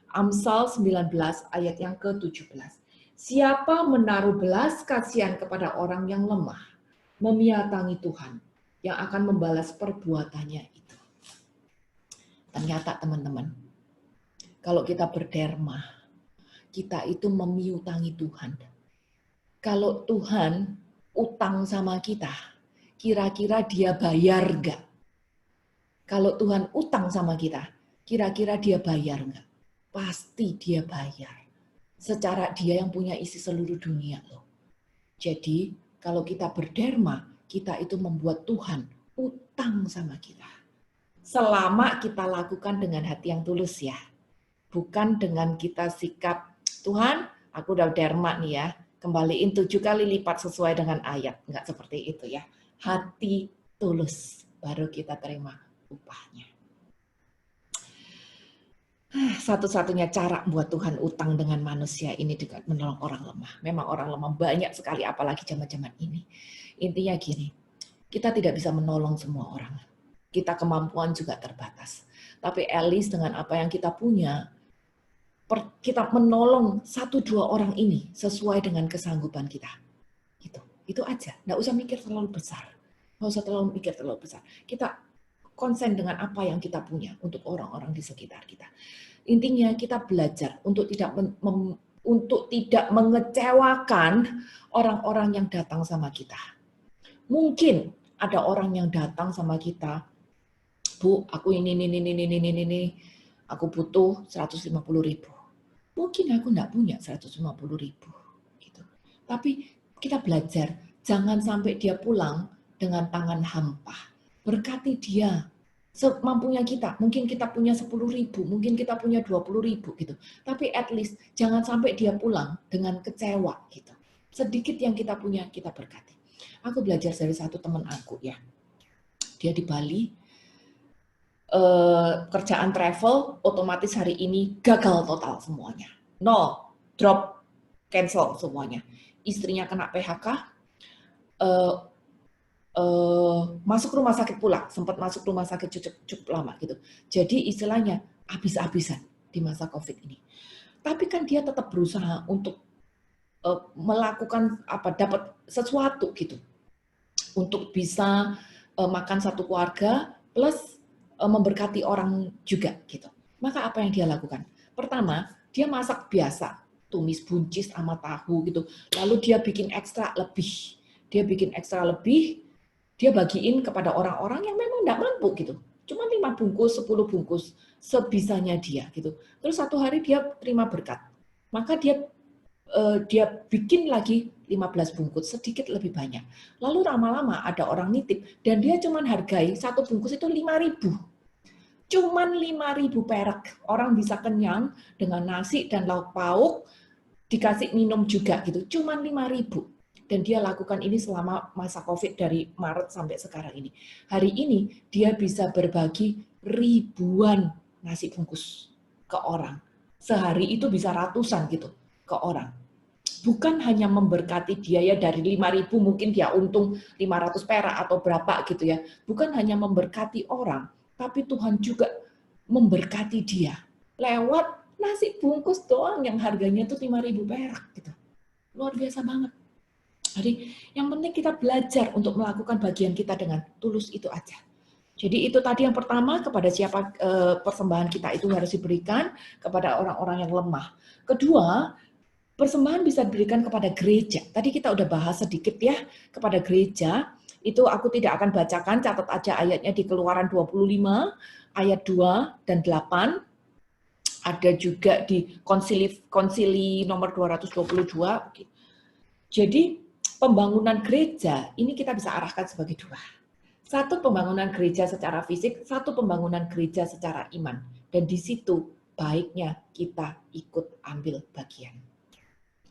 Amsal 19 ayat yang ke-17. Siapa menaruh belas kasihan kepada orang yang lemah, memiatangi Tuhan yang akan membalas perbuatannya itu. Ternyata teman-teman, kalau kita berderma, kita itu memiutangi Tuhan. Kalau Tuhan utang sama kita, kira-kira dia bayar enggak? Kalau Tuhan utang sama kita, kira-kira dia bayar enggak? Pasti dia bayar. Secara dia yang punya isi seluruh dunia loh. Jadi kalau kita berderma, kita itu membuat Tuhan utang sama kita. Selama kita lakukan dengan hati yang tulus ya. Bukan dengan kita sikap, Tuhan, aku udah derma nih ya, kembaliin 7 kali lipat sesuai dengan ayat. Enggak seperti itu ya. Hati tulus, baru kita terima upahnya. Satu-satunya cara buat Tuhan utang dengan manusia ini dengan menolong orang lemah. Memang orang lemah banyak sekali, apalagi zaman-zaman ini. Intinya gini, kita tidak bisa menolong semua orang. Kita kemampuan juga terbatas. Tapi at least dengan apa yang kita punya, kita menolong 1-2 orang ini sesuai dengan kesanggupan kita. Gitu. Itu aja. Nggak usah mikir terlalu besar. Nggak usah terlalu mikir terlalu besar. Kita konsen dengan apa yang kita punya untuk orang-orang di sekitar kita. Intinya kita belajar untuk tidak mengecewakan orang-orang yang datang sama kita. Mungkin ada orang yang datang sama kita, Bu, aku ini, aku butuh 150.000. Mungkin aku nggak punya 150.000. Gitu. Tapi kita belajar, jangan sampai dia pulang dengan tangan hampa. Berkati dia semampunya kita. Mungkin kita punya 10.000, mungkin kita punya 20.000 gitu. Tapi at least jangan sampai dia pulang dengan kecewa gitu. Sedikit yang kita punya kita berkati. Aku belajar dari satu teman aku ya. Dia di Bali, kerjaan travel, otomatis hari ini gagal total semuanya. Nol, drop, cancel semuanya. Istrinya kena PHK, masuk rumah sakit pula, sempat masuk rumah sakit cukup lama gitu. Jadi istilahnya habis-habisan di masa COVID ini. Tapi kan dia tetap berusaha untuk melakukan dapat sesuatu gitu, untuk bisa makan satu keluarga plus memberkati orang juga gitu. Maka apa yang dia lakukan? Pertama, dia masak biasa, tumis buncis sama tahu gitu. Lalu dia bikin ekstra lebih. Dia bagiin kepada orang-orang yang memang tidak mampu gitu. Cuma 5 bungkus, 10 bungkus, sebisanya dia gitu. Terus satu hari dia terima berkat. Maka dia bikin lagi 15 bungkus, sedikit lebih banyak. Lalu lama-lama ada orang nitip, dan dia cuma hargai satu bungkus itu 5.000. Cuman 5.000 perak. Orang bisa kenyang dengan nasi dan lauk pauk, dikasih minum juga gitu. Cuman 5.000. Dan dia lakukan ini selama masa COVID dari Maret sampai sekarang ini. Hari ini dia bisa berbagi ribuan nasi bungkus ke orang. Sehari itu bisa ratusan gitu ke orang. Bukan hanya memberkati dia ya, dari 5.000 mungkin dia untung 500 perak atau berapa gitu ya. Bukan hanya memberkati orang, tapi Tuhan juga memberkati dia lewat nasi bungkus doang yang harganya tuh 5.000 perak gitu. Luar biasa banget. Jadi yang penting kita belajar untuk melakukan bagian kita dengan tulus, itu aja. Jadi itu tadi yang pertama, kepada siapa persembahan kita itu harus diberikan, kepada orang-orang yang lemah. Kedua, persembahan bisa diberikan kepada gereja. Tadi kita udah bahas sedikit ya, kepada gereja. Itu aku tidak akan bacakan, catat aja ayatnya di Keluaran 25, ayat 2 dan 8. Ada juga di konsili nomor 222. Jadi pembangunan gereja ini kita bisa arahkan sebagai dua. Satu, pembangunan gereja secara fisik, satu pembangunan gereja secara iman. Dan di situ baiknya kita ikut ambil bagian.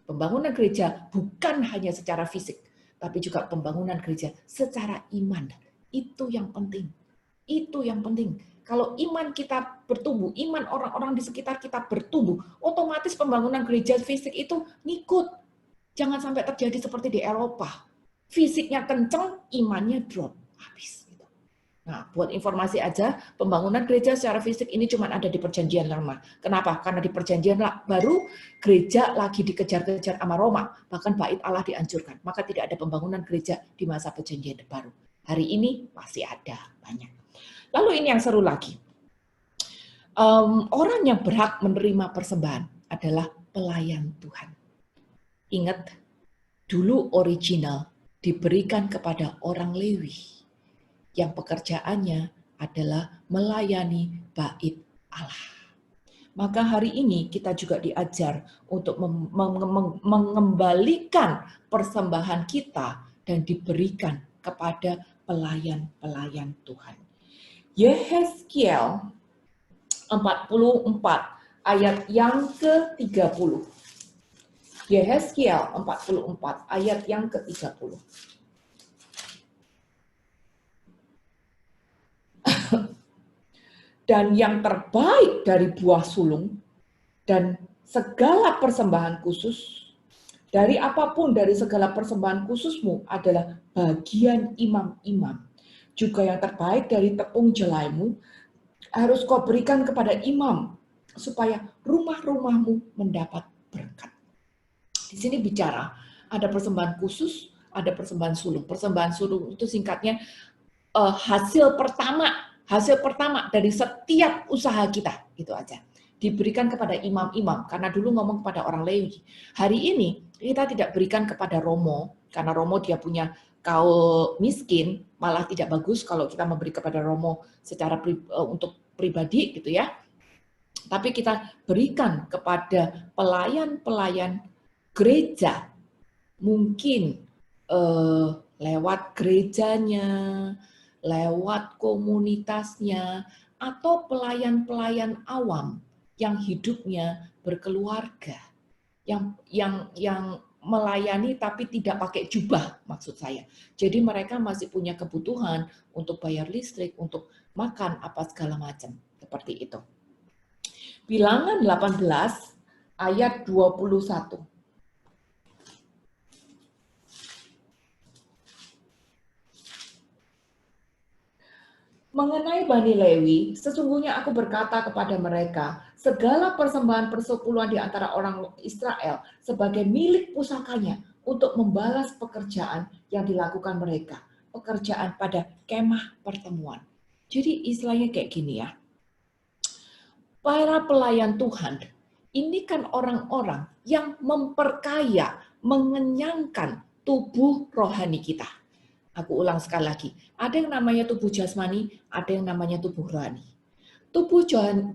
Pembangunan gereja bukan hanya secara fisik, tapi juga pembangunan gereja secara iman. Itu yang penting. Itu yang penting. Kalau iman kita bertumbuh, iman orang-orang di sekitar kita bertumbuh, otomatis pembangunan gereja fisik itu ngikut. Jangan sampai terjadi seperti di Eropa. Fisiknya kenceng, imannya drop. Habis. Nah, buat informasi aja, pembangunan gereja secara fisik ini cuma ada di perjanjian lama. Kenapa? Karena di perjanjian baru, gereja lagi dikejar-kejar sama Roma. Bahkan bait Allah dihancurkan. Maka tidak ada pembangunan gereja di masa perjanjian baru. Hari ini masih ada banyak. Lalu ini yang seru lagi. Orang yang berhak menerima persembahan adalah pelayan Tuhan. Ingat, dulu original diberikan kepada orang Lewi yang pekerjaannya adalah melayani bait Allah. Maka hari ini kita juga diajar untuk mengembalikan persembahan kita dan diberikan kepada pelayan-pelayan Tuhan. Yehezkiel 44 ayat yang ke-30. Yehezkiel 44 ayat yang ke-30. dan yang terbaik dari buah sulung, dan segala persembahan khusus, dari apapun dari segala persembahan khususmu adalah bagian imam-imam. Juga yang terbaik dari tepung jelaimu harus kau berikan kepada imam, supaya rumah-rumahmu mendapat berkat. Di sini bicara, ada persembahan khusus, ada persembahan sulung. Persembahan sulung itu singkatnya hasil pertama dari setiap usaha kita, itu aja. Diberikan kepada imam-imam, karena dulu ngomong kepada orang Lewi. Hari ini kita tidak berikan kepada Romo, karena Romo dia punya kaul miskin, malah tidak bagus kalau kita memberi kepada Romo secara untuk pribadi gitu ya. Tapi kita berikan kepada pelayan-pelayan gereja, mungkin lewat gerejanya, lewat komunitasnya, atau pelayan-pelayan awam yang hidupnya berkeluarga, yang melayani tapi tidak pakai jubah, maksud saya. Jadi mereka masih punya kebutuhan untuk bayar listrik, untuk makan apa segala macam, seperti itu. Bilangan 18 ayat 21. Mengenai Bani Lewi, sesungguhnya aku berkata kepada mereka, segala persembahan persepuluhan di antara orang Israel sebagai milik pusakanya untuk membalas pekerjaan yang dilakukan mereka. Pekerjaan pada kemah pertemuan. Jadi istilahnya kayak gini ya. Para pelayan Tuhan, ini kan orang-orang yang memperkaya, mengenyangkan tubuh rohani kita. Aku ulang sekali lagi, ada yang namanya tubuh jasmani, ada yang namanya tubuh rohani. Tubuh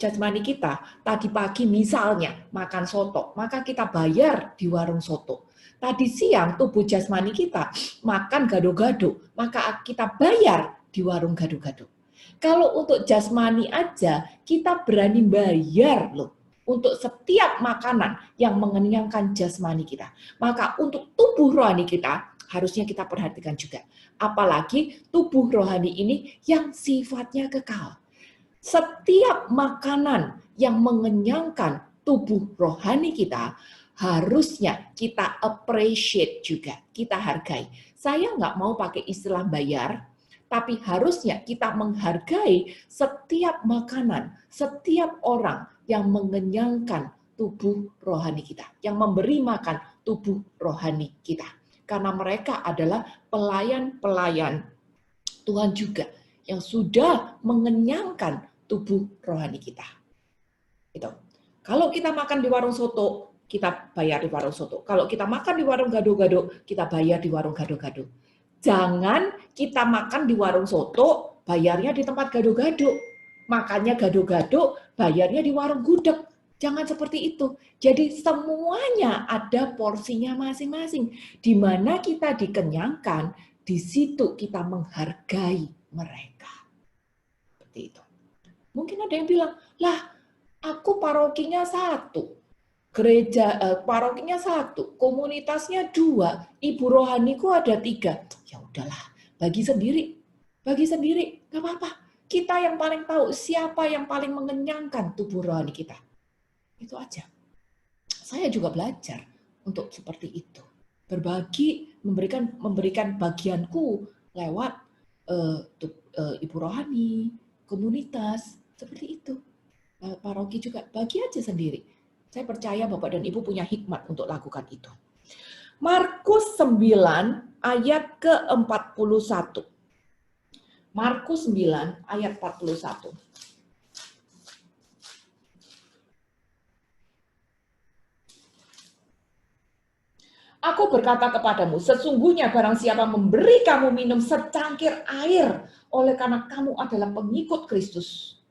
jasmani kita, tadi pagi misalnya makan soto, maka kita bayar di warung soto. Tadi siang tubuh jasmani kita makan gado-gado, maka kita bayar di warung gado-gado. Kalau untuk jasmani aja, kita berani bayar loh untuk setiap makanan yang mengenyangkan jasmani kita. Maka untuk tubuh rohani kita, harusnya kita perhatikan juga. Apalagi tubuh rohani ini yang sifatnya kekal. Setiap makanan yang mengenyangkan tubuh rohani kita, harusnya kita appreciate juga, kita hargai. Saya nggak mau pakai istilah bayar, tapi harusnya kita menghargai setiap makanan, setiap orang yang mengenyangkan tubuh rohani kita, yang memberi makan tubuh rohani kita. Karena mereka adalah pelayan-pelayan Tuhan juga yang sudah mengenyangkan tubuh rohani kita. Itu. Kalau kita makan di warung soto, kita bayar di warung soto. Kalau kita makan di warung gado-gado, kita bayar di warung gado-gado. Jangan kita makan di warung soto, bayarnya di tempat gado-gado. Makannya gado-gado, bayarnya di warung gudeg. Jangan seperti itu. Jadi semuanya ada porsinya masing-masing. Di mana kita dikenyangkan, di situ kita menghargai mereka. Seperti itu. Mungkin ada yang bilang, lah aku parokinya satu, parokinya satu, komunitasnya dua, ibu rohaniku ada 3. Ya udahlah, bagi sendiri, nggak apa-apa. Kita yang paling tahu siapa yang paling mengenyangkan tubuh rohani kita. Itu aja. Saya juga belajar untuk seperti itu. Berbagi, memberikan bagianku lewat ibu rohani, komunitas, seperti itu. Paroki juga, bagi aja sendiri. Saya percaya Bapak dan Ibu punya hikmat untuk lakukan itu. Markus 9 ayat ke-41. Markus 9 ayat 41. Aku berkata kepadamu, sesungguhnya barang siapa memberi kamu minum secangkir air, oleh karena kamu adalah pengikut Kristus,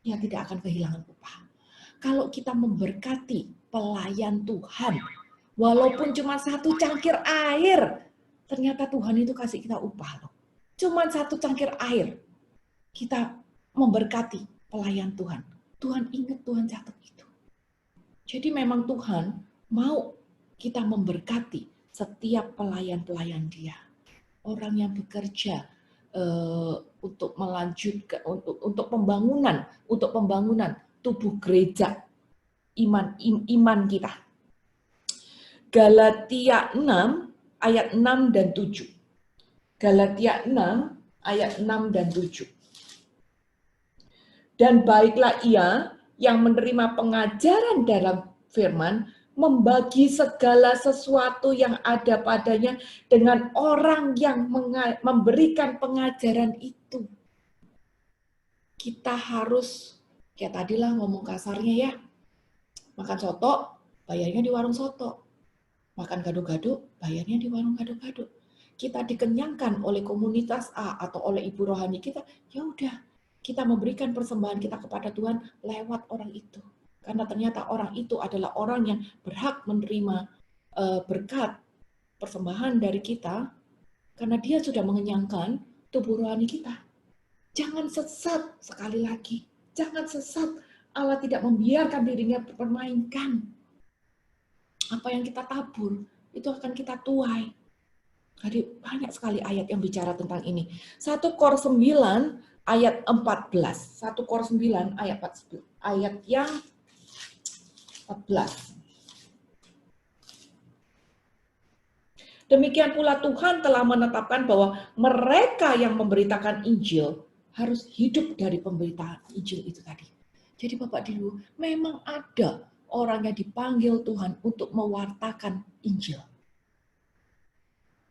dia tidak akan kehilangan upah. Kalau kita memberkati pelayan Tuhan, walaupun cuma 1 cangkir air, ternyata Tuhan itu kasih kita upah loh. Cuma 1 cangkir air, kita memberkati pelayan Tuhan. Tuhan ingat, Tuhan catat itu. Jadi memang Tuhan mau kita memberkati setiap pelayan-pelayan Dia. Orang yang bekerja, untuk melanjutkan untuk pembangunan tubuh gereja iman kita. Galatia 6 ayat 6 dan 7. Galatia 6 ayat 6 dan 7. Dan baiklah ia yang menerima pengajaran dalam firman, membagi segala sesuatu yang ada padanya dengan orang yang memberikan pengajaran itu. Kita harus, kayak tadilah ngomong kasarnya ya, makan soto, bayarnya di warung soto. Makan gado-gado, bayarnya di warung gado-gado. Kita dikenyangkan oleh komunitas A atau oleh ibu rohani kita, ya udah, kita memberikan persembahan kita kepada Tuhan lewat orang itu. Karena ternyata orang itu adalah orang yang berhak menerima berkat persembahan dari kita, karena dia sudah mengenyangkan tubuh rohani kita. Jangan sesat, sekali lagi. Jangan sesat. Allah tidak membiarkan dirinya dipermainkan. Apa yang kita tabur, itu akan kita tuai. Jadi banyak sekali ayat yang bicara tentang ini. 1 Kor 9 ayat 14. 1 Kor 9 ayat 14. Ayat yang 14. Demikian pula Tuhan telah menetapkan bahwa mereka yang memberitakan Injil harus hidup dari pemberitaan Injil itu tadi. Jadi Bapak Ibu, memang ada orang yang dipanggil Tuhan untuk mewartakan Injil.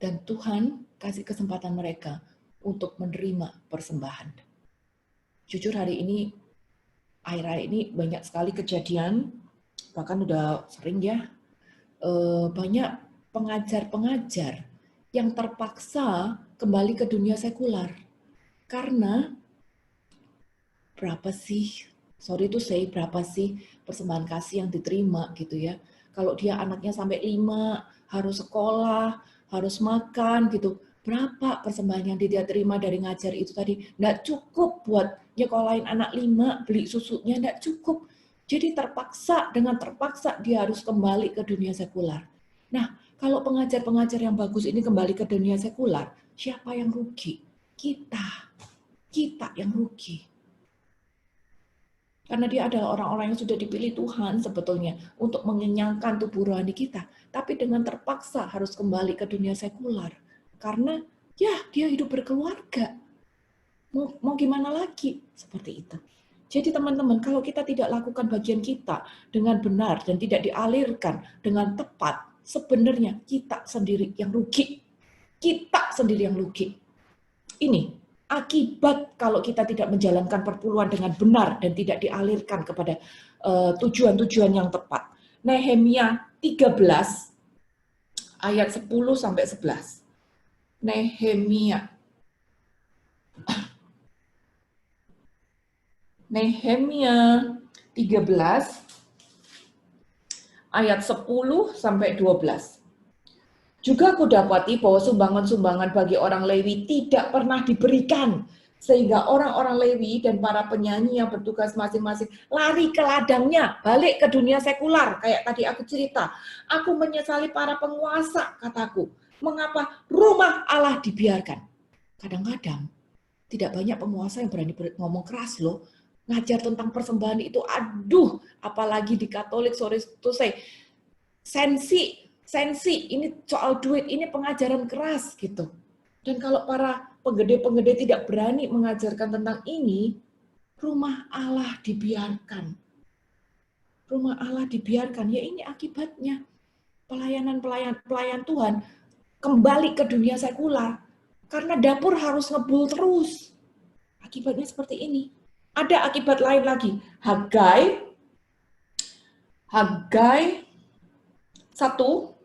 Dan Tuhan kasih kesempatan mereka untuk menerima persembahan. Jujur hari ini, akhir-akhir ini banyak sekali kejadian, bahkan udah sering ya, banyak pengajar-pengajar yang terpaksa kembali ke dunia sekular. Karena berapa sih persembahan kasih yang diterima gitu ya. Kalau dia anaknya sampai 5, harus sekolah, harus makan gitu. Berapa persembahan yang dia terima dari ngajar itu tadi? Nggak cukup buat nyekolahin anak 5, beli susunya, nggak cukup. Jadi dengan terpaksa dia harus kembali ke dunia sekular. Nah, kalau pengajar-pengajar yang bagus ini kembali ke dunia sekular, siapa yang rugi? Kita yang rugi. Karena dia adalah orang-orang yang sudah dipilih Tuhan sebetulnya untuk mengenyangkan tubuh rohani kita. Tapi dengan terpaksa harus kembali ke dunia sekular. Karena ya dia hidup berkeluarga. Mau gimana lagi? Seperti itu. Jadi teman-teman, kalau kita tidak lakukan bagian kita dengan benar dan tidak dialirkan dengan tepat, sebenarnya kita sendiri yang rugi. Kita sendiri yang rugi. Ini akibat kalau kita tidak menjalankan perpuluhan dengan benar dan tidak dialirkan kepada tujuan-tujuan yang tepat. Nehemia 13 ayat 10 sampai 11. Nehemia 13 ayat 10 sampai 12. Juga aku dapati bahwa sumbangan-sumbangan bagi orang Lewi tidak pernah diberikan, sehingga orang-orang Lewi dan para penyanyi yang bertugas masing-masing lari ke ladangnya, balik ke dunia sekular. Kayak tadi aku cerita, aku menyesali para penguasa, kataku, mengapa rumah Allah dibiarkan. Kadang-kadang tidak banyak penguasa yang berani ngomong keras loh, ngajar tentang persembahan itu, aduh, apalagi di Katolik, sorry to say, sensi, ini soal duit, ini pengajaran keras gitu. Dan kalau para penggede-penggede tidak berani mengajarkan tentang ini, rumah Allah dibiarkan. Rumah Allah dibiarkan, ya ini akibatnya. Pelayan Tuhan kembali ke dunia sekular. Karena dapur harus ngebul terus. Akibatnya seperti ini. Ada akibat lain lagi. Hagai 1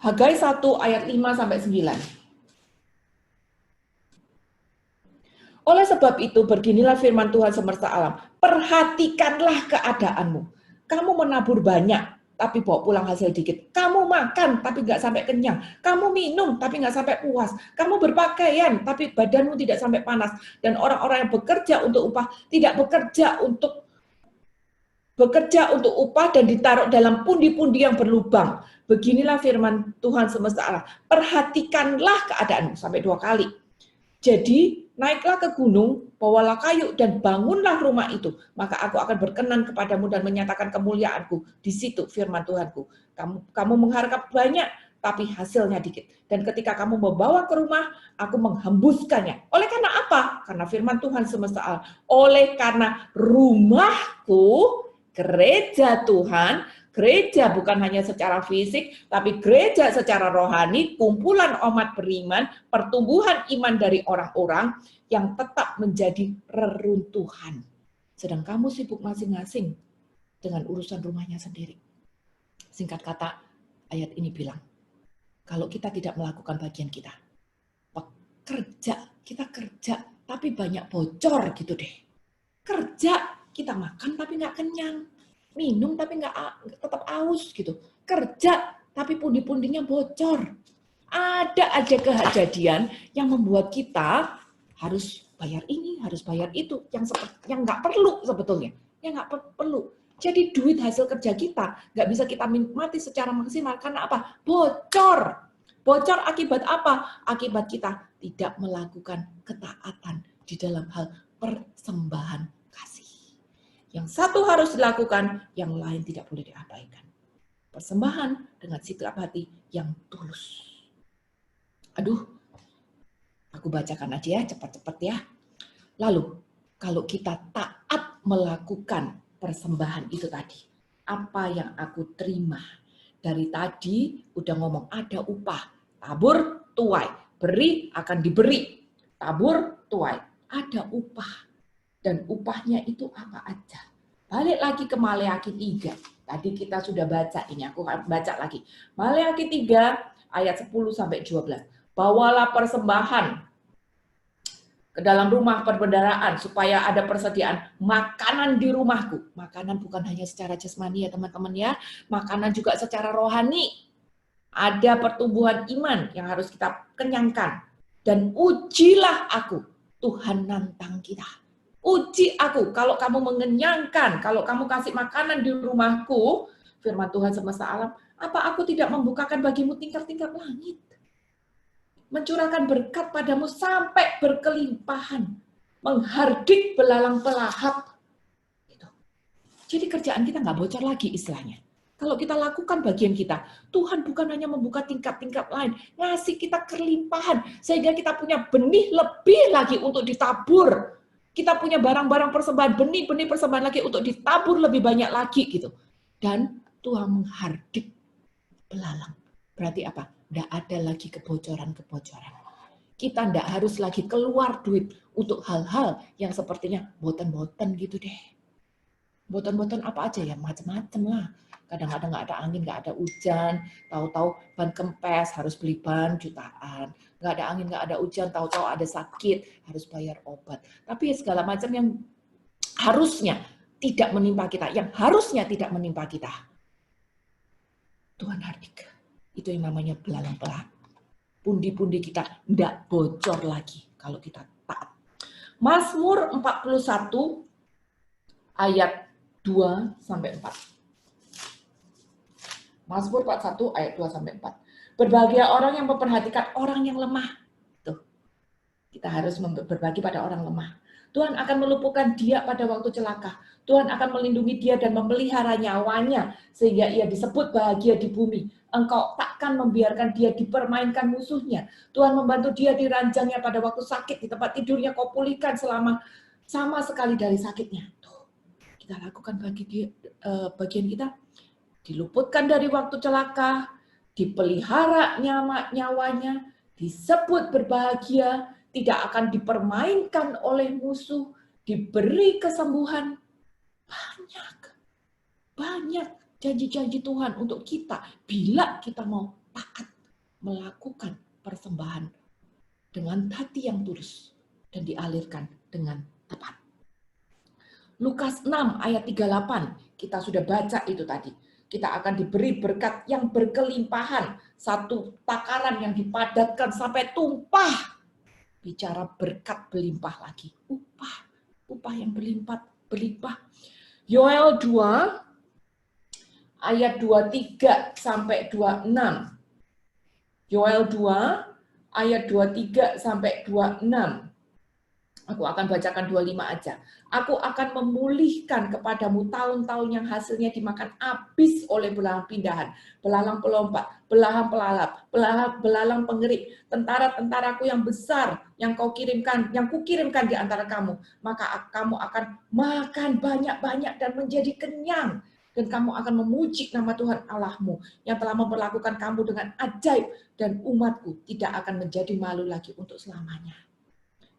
Hagai 1 ayat 5 sampai 9. Oleh sebab itu beginilah firman Tuhan semesta alam. Perhatikanlah keadaanmu. Kamu menabur banyak, tapi bawa pulang hasil dikit. Kamu makan, tapi nggak sampai kenyang. Kamu minum, tapi nggak sampai puas. Kamu berpakaian, tapi badanmu tidak sampai panas. Dan orang-orang yang bekerja untuk upah, tidak bekerja untuk bekerja untuk upah dan ditaruh dalam pundi-pundi yang berlubang. Beginilah firman Tuhan semesta alam. Perhatikanlah keadaanmu, sampai 2 kali. Jadi, naiklah ke gunung, bawalah kayu, dan bangunlah rumah itu. Maka aku akan berkenan kepadamu dan menyatakan kemuliaanku. Di situ firman Tuhanku. Kamu mengharap banyak, tapi hasilnya dikit. Dan ketika kamu membawa ke rumah, aku menghembuskannya. Oleh karena apa? Karena firman Tuhan semesta alam. Oleh karena rumahku, gereja Tuhan, gereja bukan hanya secara fisik, tapi gereja secara rohani, kumpulan umat beriman, pertumbuhan iman dari orang-orang yang tetap menjadi reruntuhan. Sedang kamu sibuk masing-masing dengan urusan rumahnya sendiri. Singkat kata, ayat ini bilang, kalau kita tidak melakukan bagian kita, kita kerja, tapi banyak bocor gitu deh. Kerja, kita makan tapi nggak kenyang, minum tapi nggak tetap aus gitu. Kerja tapi pundi-pundinya bocor. Ada aja kejadian yang membuat kita harus bayar ini, harus bayar itu, yang nggak perlu sebetulnya, yang nggak perlu. Jadi duit hasil kerja kita nggak bisa kita nikmati secara maksimal karena apa? Bocor. Bocor akibat apa? Akibat kita tidak melakukan ketaatan di dalam hal persembahan kasih. Yang satu harus dilakukan, yang lain tidak boleh diabaikan. Persembahan dengan sikap hati yang tulus. Aduh, aku bacakan aja ya, cepat-cepat ya. Lalu, kalau kita taat melakukan persembahan itu tadi, apa yang aku terima? Dari tadi udah ngomong ada upah, tabur, tuai, beri akan diberi, tabur, tuai, ada upah. Dan upahnya itu apa aja? Balik lagi ke Maleakhi 3. Tadi kita sudah baca ini, aku akan baca lagi. Maleakhi 3 ayat 10 sampai 12. Bawalah persembahan ke dalam rumah perbendaharaan supaya ada persediaan makanan di rumahku. Makanan bukan hanya secara jasmani ya teman-teman ya, makanan juga secara rohani. Ada pertumbuhan iman yang harus kita kenyangkan. Dan ujilah aku, Tuhan nantang kita. Uji aku, kalau kamu mengenyangkan, kalau kamu kasih makanan di rumahku, firman Tuhan semesta alam, apa aku tidak membukakan bagimu tingkap-tingkap langit? Mencurahkan berkat padamu sampai berkelimpahan, menghardik belalang pelahap. Gitu. Jadi kerjaan kita nggak bocor lagi istilahnya. Kalau kita lakukan bagian kita, Tuhan bukan hanya membuka tingkap-tingkap lain, ngasih kita kelimpahan, sehingga kita punya benih lebih lagi untuk ditabur. Kita punya barang-barang persembahan, benih-benih persembahan lagi untuk ditabur lebih banyak lagi gitu. Dan Tuhan menghardik belalang. Berarti apa? Tidak ada lagi kebocoran-kebocoran. Kita tidak harus lagi keluar duit untuk hal-hal yang sepertinya boten-boten gitu deh. Boten-boten apa aja ya? Macam-macam lah. Kadang-kadang nggak ada angin, nggak ada hujan. Tahu-tahu ban kempes, harus beli ban jutaan. Nggak ada angin, nggak ada hujan. Tahu-tahu ada sakit, harus bayar obat. Tapi ya segala macam yang harusnya tidak menimpa kita. Yang harusnya tidak menimpa kita. Tuhan hardik. Itu yang namanya belalang pelahap. Pundi-pundi kita tidak bocor lagi kalau kita taat. Mazmur 41 ayat 2 sampai 4. Mazmur 41 ayat 2 sampai 4. Berbahagia orang yang memperhatikan orang yang lemah. Tuh. Kita harus berbagi pada orang lemah. Tuhan akan melumpuhkan dia pada waktu celaka. Tuhan akan melindungi dia dan memelihara nyawanya sehingga ia disebut bahagia di bumi. Engkau takkan membiarkan dia dipermainkan musuhnya. Tuhan membantu dia di ranjangnya pada waktu sakit, di tempat tidurnya kau pulihkan selama sama sekali dari sakitnya. Tuh, kita lakukan bagian kita, diluputkan dari waktu celaka, dipelihara nyawanya, disebut berbahagia, tidak akan dipermainkan oleh musuh, diberi kesembuhan. Banyak janji-janji Tuhan untuk kita bila kita mau taat melakukan persembahan dengan hati yang tulus dan dialirkan dengan tepat. Lukas 6 ayat 38, kita sudah baca itu tadi. Kita akan diberi berkat yang berkelimpahan, satu takaran yang dipadatkan sampai tumpah. Bicara berkat berlimpah lagi, upah yang berlimpah. Yoel 2 ayat 23 sampai 26. Yoel 2 ayat 23 sampai 26. Aku akan bacakan 25 aja. Aku akan memulihkan kepadamu tahun-tahun yang hasilnya dimakan habis oleh belalang pindahan, belalang pelompat, belalang pelalap, belalang pengerik, tentara-tentaraku yang besar yang kukirimkan di antara kamu. Maka kamu akan makan banyak-banyak dan menjadi kenyang. Dan kamu akan memuji nama Tuhan Allahmu yang telah memperlakukan kamu dengan ajaib, dan umatku tidak akan menjadi malu lagi untuk selamanya.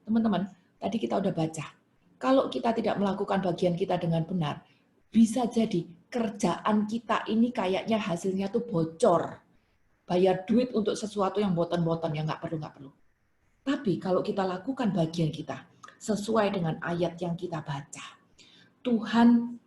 Teman-teman, tadi kita udah baca, kalau kita tidak melakukan bagian kita dengan benar, bisa jadi kerjaan kita ini kayaknya hasilnya tuh bocor. Bayar duit untuk sesuatu yang boton-boton, yang nggak perlu. Tapi kalau kita lakukan bagian kita, sesuai dengan ayat yang kita baca, Tuhan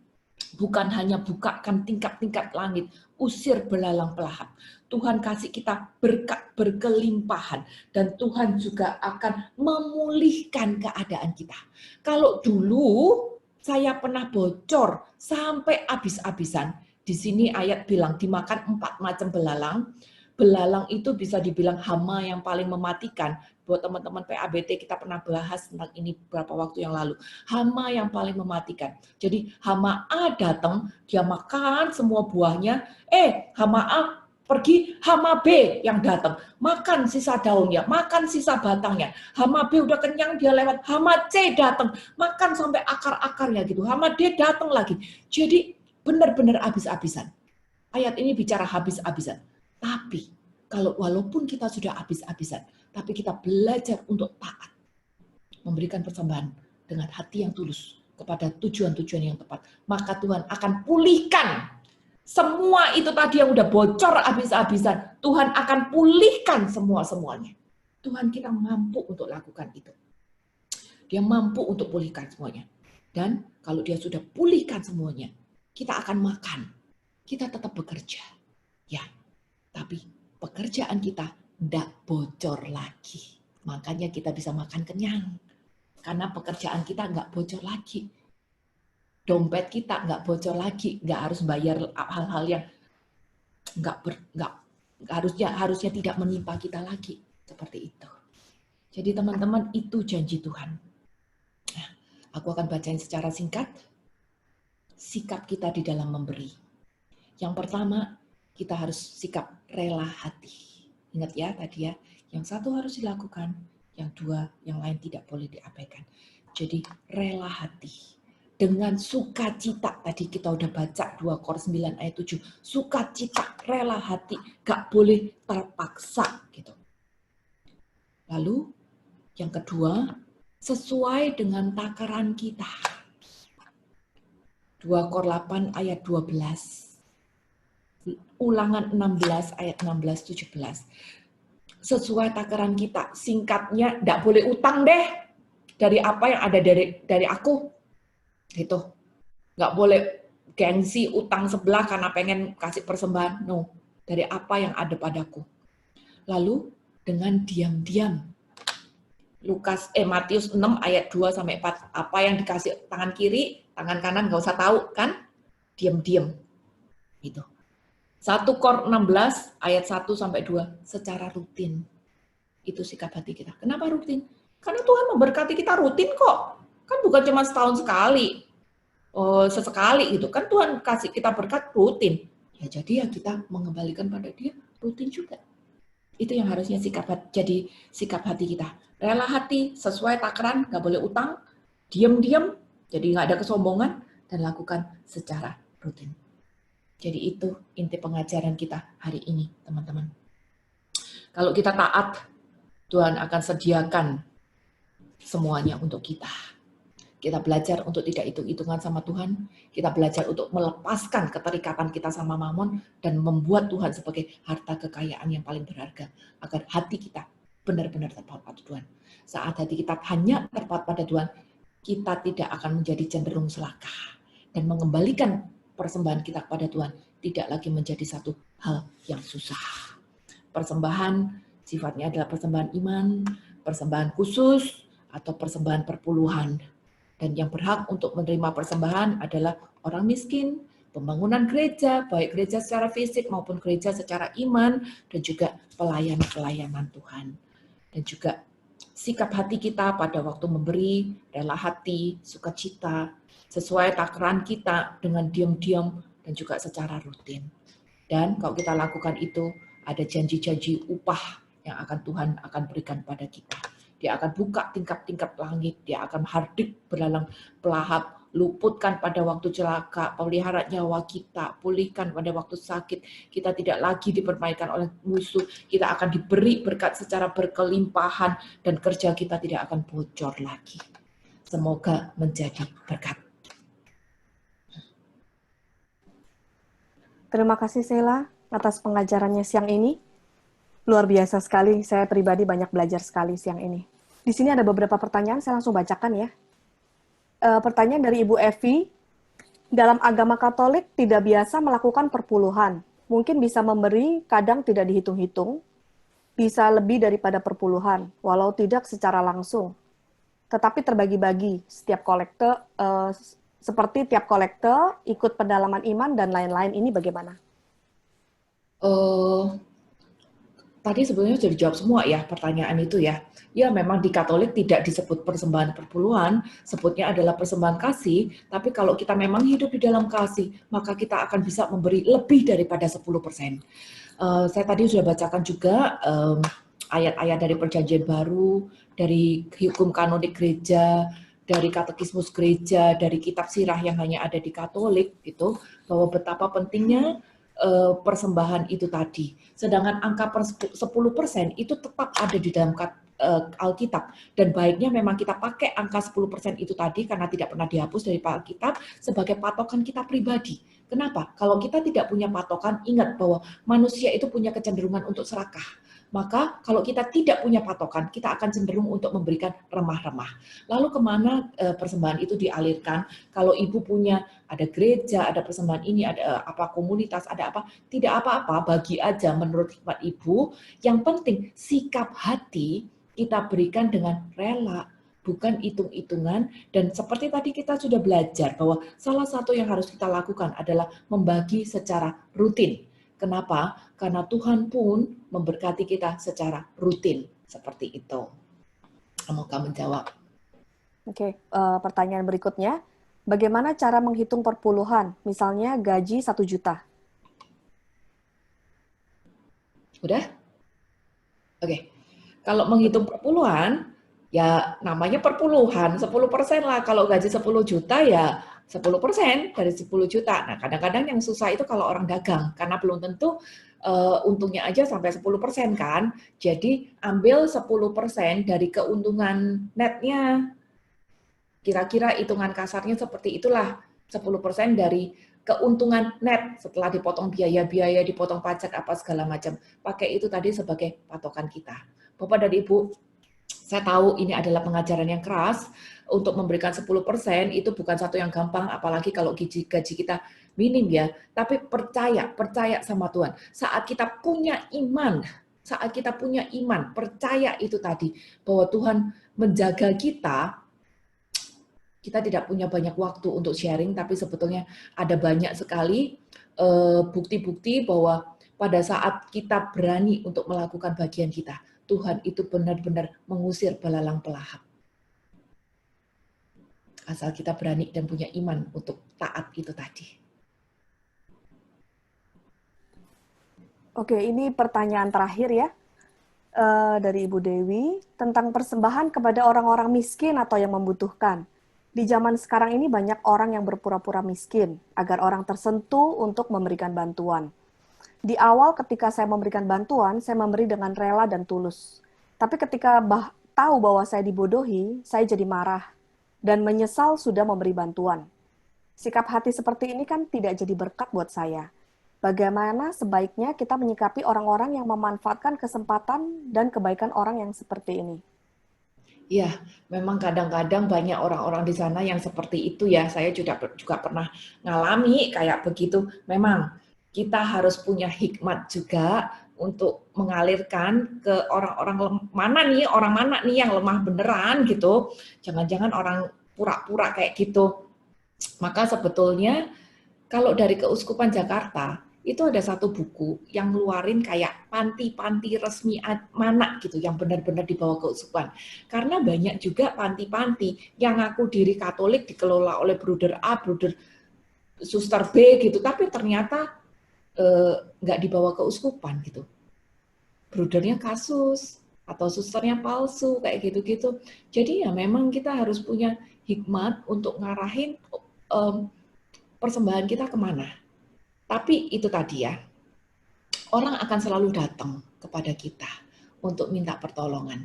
bukan hanya bukakan tingkat-tingkat langit, usir belalang pelahap. Tuhan kasih kita berkat berkelimpahan, dan Tuhan juga akan memulihkan keadaan kita. Kalau dulu saya pernah bocor sampai habis-habisan, di sini ayat bilang dimakan 4 macam belalang. Belalang itu bisa dibilang hama yang paling mematikan. Buat teman-teman PABT kita pernah bahas tentang ini beberapa waktu yang lalu. Hama yang paling mematikan. Jadi hama A datang, dia makan semua buahnya. Hama A pergi, hama B yang datang. Makan sisa daunnya, makan sisa batangnya. Hama B udah kenyang, dia lewat. Hama C datang, makan sampai akar-akarnya gitu. Hama D datang lagi. Jadi benar-benar habis-habisan. Ayat ini bicara habis-habisan. Tapi walaupun kita sudah habis-habisan, tapi kita belajar untuk taat, memberikan persembahan dengan hati yang tulus kepada tujuan-tujuan yang tepat, maka Tuhan akan pulihkan semua itu tadi yang udah bocor habis-habisan. Tuhan akan pulihkan semuanya. Tuhan kita mampu untuk lakukan itu. Dia mampu untuk pulihkan semuanya. Dan kalau dia sudah pulihkan semuanya, kita akan makan. Kita tetap bekerja. Ya. Tapi pekerjaan kita tidak bocor lagi. Makanya kita bisa makan kenyang. Karena pekerjaan kita nggak bocor lagi. Dompet kita nggak bocor lagi. Nggak harus bayar hal-hal yang harusnya tidak menimpa kita lagi. Seperti itu. Jadi teman-teman, itu janji Tuhan. Nah, aku akan bacain secara singkat. Sikap kita di dalam memberi. Yang pertama, kita harus sikap rela hati. Ingat ya tadi ya, yang satu harus dilakukan, yang dua, yang lain tidak boleh diabaikan. Jadi rela hati. Dengan sukacita, tadi kita udah baca 2 Korintus 9 ayat 7. Sukacita, rela hati, gak boleh terpaksa gitu. Lalu yang kedua, sesuai dengan takaran kita. 2 Korintus 8 ayat 12. Ulangan 16 ayat 16-17. Sesuai takaran kita, singkatnya enggak boleh utang deh dari apa yang ada dari aku. Gitu. Enggak boleh gengsi utang sebelah karena pengen kasih persembahan. No, dari apa yang ada padaku. Lalu dengan diam-diam. Matius 6 ayat 2 sampai 4. Apa yang dikasih tangan kiri, tangan kanan enggak usah tahu kan? Diam-diam. Gitu. 1 Korintus 16 ayat 1 sampai 2 secara rutin. Itu sikap hati kita. Kenapa rutin? Karena Tuhan memberkati kita rutin kok. Kan bukan cuma setahun sekali. Sesekali gitu. Kan Tuhan kasih kita berkat rutin. Ya jadi ya kita mengembalikan pada Dia rutin juga. Itu yang harusnya jadi sikap hati kita. Rela hati, sesuai takaran, nggak boleh utang, diam-diam, jadi nggak ada kesombongan, dan lakukan secara rutin. Jadi itu inti pengajaran kita hari ini, teman-teman. Kalau kita taat, Tuhan akan sediakan semuanya untuk kita. Kita belajar untuk tidak hitung-hitungan sama Tuhan. Kita belajar untuk melepaskan keterikatan kita sama Mamon dan membuat Tuhan sebagai harta kekayaan yang paling berharga. Agar hati kita benar-benar terpaut pada Tuhan. Saat hati kita hanya terpaut pada Tuhan, kita tidak akan menjadi cenderung serakah. Dan mengembalikan persembahan kita kepada Tuhan tidak lagi menjadi satu hal yang susah. Persembahan sifatnya adalah persembahan iman, persembahan khusus, atau persembahan perpuluhan. Dan yang berhak untuk menerima persembahan adalah orang miskin, pembangunan gereja, baik gereja secara fisik maupun gereja secara iman, dan juga pelayanan-pelayanan Tuhan. Dan juga sikap hati kita pada waktu memberi, rela hati, sukacita, sesuai takaran kita dengan diam-diam dan juga secara rutin. Dan kalau kita lakukan itu, ada janji-janji upah yang Tuhan akan berikan pada kita. Dia akan buka tingkap-tingkap langit, dia akan hardik belalang pelahap, luputkan pada waktu celaka, pelihara nyawa kita, pulihkan pada waktu sakit, kita tidak lagi dipermainkan oleh musuh, kita akan diberi berkat secara berkelimpahan, dan kerja kita tidak akan bocor lagi. Semoga menjadi berkat. Terima kasih Sheila atas pengajarannya siang ini. Luar biasa sekali, saya pribadi banyak belajar sekali siang ini. Di sini ada beberapa pertanyaan, saya langsung bacakan ya. Pertanyaan dari Ibu Evi, dalam agama Katolik tidak biasa melakukan perpuluhan. Mungkin bisa memberi, kadang tidak dihitung-hitung, bisa lebih daripada perpuluhan, walau tidak secara langsung. Tetapi terbagi-bagi, setiap kolektor, seperti tiap kolektor, ikut pendalaman iman, dan lain-lain. Ini bagaimana? Tadi sebenarnya sudah dijawab semua ya pertanyaan itu ya. Ya memang di Katolik tidak disebut persembahan perpuluhan, sebutnya adalah persembahan kasih, tapi kalau kita memang hidup di dalam kasih, maka kita akan bisa memberi lebih daripada 10%. Saya tadi sudah bacakan juga ayat-ayat dari Perjanjian Baru, dari hukum kanonik gereja, dari katekismus gereja, dari kitab sirah yang hanya ada di Katolik, gitu, bahwa betapa pentingnya persembahan itu tadi. Sedangkan angka 10% itu tetap ada di dalam Alkitab. Dan baiknya memang kita pakai angka 10% itu tadi karena tidak pernah dihapus dari Alkitab sebagai patokan kita pribadi. Kenapa? Kalau kita tidak punya patokan, ingat bahwa manusia itu punya kecenderungan untuk serakah. Maka kalau kita tidak punya patokan, kita akan cenderung untuk memberikan remah-remah. Lalu kemana persembahan itu dialirkan? Kalau ibu punya, ada gereja, ada persembahan ini, ada apa komunitas, ada apa, tidak apa-apa, bagi aja menurut hikmat ibu. Yang penting sikap hati kita berikan dengan rela, bukan hitung-hitungan. Dan seperti tadi kita sudah belajar bahwa salah satu yang harus kita lakukan adalah membagi secara rutin. Kenapa? Karena Tuhan pun memberkati kita secara rutin seperti itu. Semoga menjawab. Oke, pertanyaan berikutnya, bagaimana cara menghitung perpuluhan? Misalnya gaji 1 juta. Udah? Oke. Kalau menghitung perpuluhan, ya namanya perpuluhan, 10% lah. Kalau gaji 10 juta ya 10% dari 10 juta. Nah, kadang-kadang yang susah itu kalau orang dagang, karena belum tentu untungnya aja sampai 10% kan. Jadi ambil 10% dari keuntungan netnya. Kira-kira hitungan kasarnya seperti itulah, 10% dari keuntungan net setelah dipotong biaya-biaya, dipotong pajak apa segala macam. Pakai itu tadi sebagai patokan kita. Bapak dan Ibu, saya tahu ini adalah pengajaran yang keras. Untuk memberikan 10% itu bukan satu yang gampang, apalagi kalau gaji kita minim ya. Tapi percaya sama Tuhan. Saat kita punya iman, percaya itu tadi, bahwa Tuhan menjaga kita tidak punya banyak waktu untuk sharing, tapi sebetulnya ada banyak sekali bukti-bukti bahwa pada saat kita berani untuk melakukan bagian kita, Tuhan itu benar-benar mengusir belalang pelahap. Asal kita berani dan punya iman untuk taat itu tadi. Oke, ini pertanyaan terakhir ya, dari Ibu Dewi, tentang persembahan kepada orang-orang miskin atau yang membutuhkan. Di zaman sekarang ini banyak orang yang berpura-pura miskin, agar orang tersentuh untuk memberikan bantuan. Di awal ketika saya memberikan bantuan, saya memberi dengan rela dan tulus. Tapi ketika tahu bahwa saya dibodohi, saya jadi marah dan menyesal sudah memberi bantuan. Sikap hati seperti ini kan tidak jadi berkat buat saya. Bagaimana sebaiknya kita menyikapi orang-orang yang memanfaatkan kesempatan dan kebaikan orang yang seperti ini? Ya, memang kadang-kadang banyak orang-orang di sana yang seperti itu ya. Saya juga pernah ngalami kayak begitu. Memang kita harus punya hikmat juga untuk mengalirkan ke orang-orang mana nih yang lemah beneran gitu. Jangan-jangan orang pura-pura kayak gitu. Maka sebetulnya kalau dari Keuskupan Jakarta itu ada satu buku yang ngeluarin kayak panti-panti resmi mana gitu yang benar-benar di bawah keuskupan. Karena banyak juga panti-panti yang ngaku diri Katolik dikelola oleh bruder A, bruder suster B gitu, tapi ternyata nggak di bawah keuskupan gitu. Brudernya kasus atau susternya palsu kayak gitu-gitu. Jadi ya memang kita harus punya hikmat untuk ngarahin persembahan kita kemana. Tapi itu tadi ya, orang akan selalu datang kepada kita untuk minta pertolongan.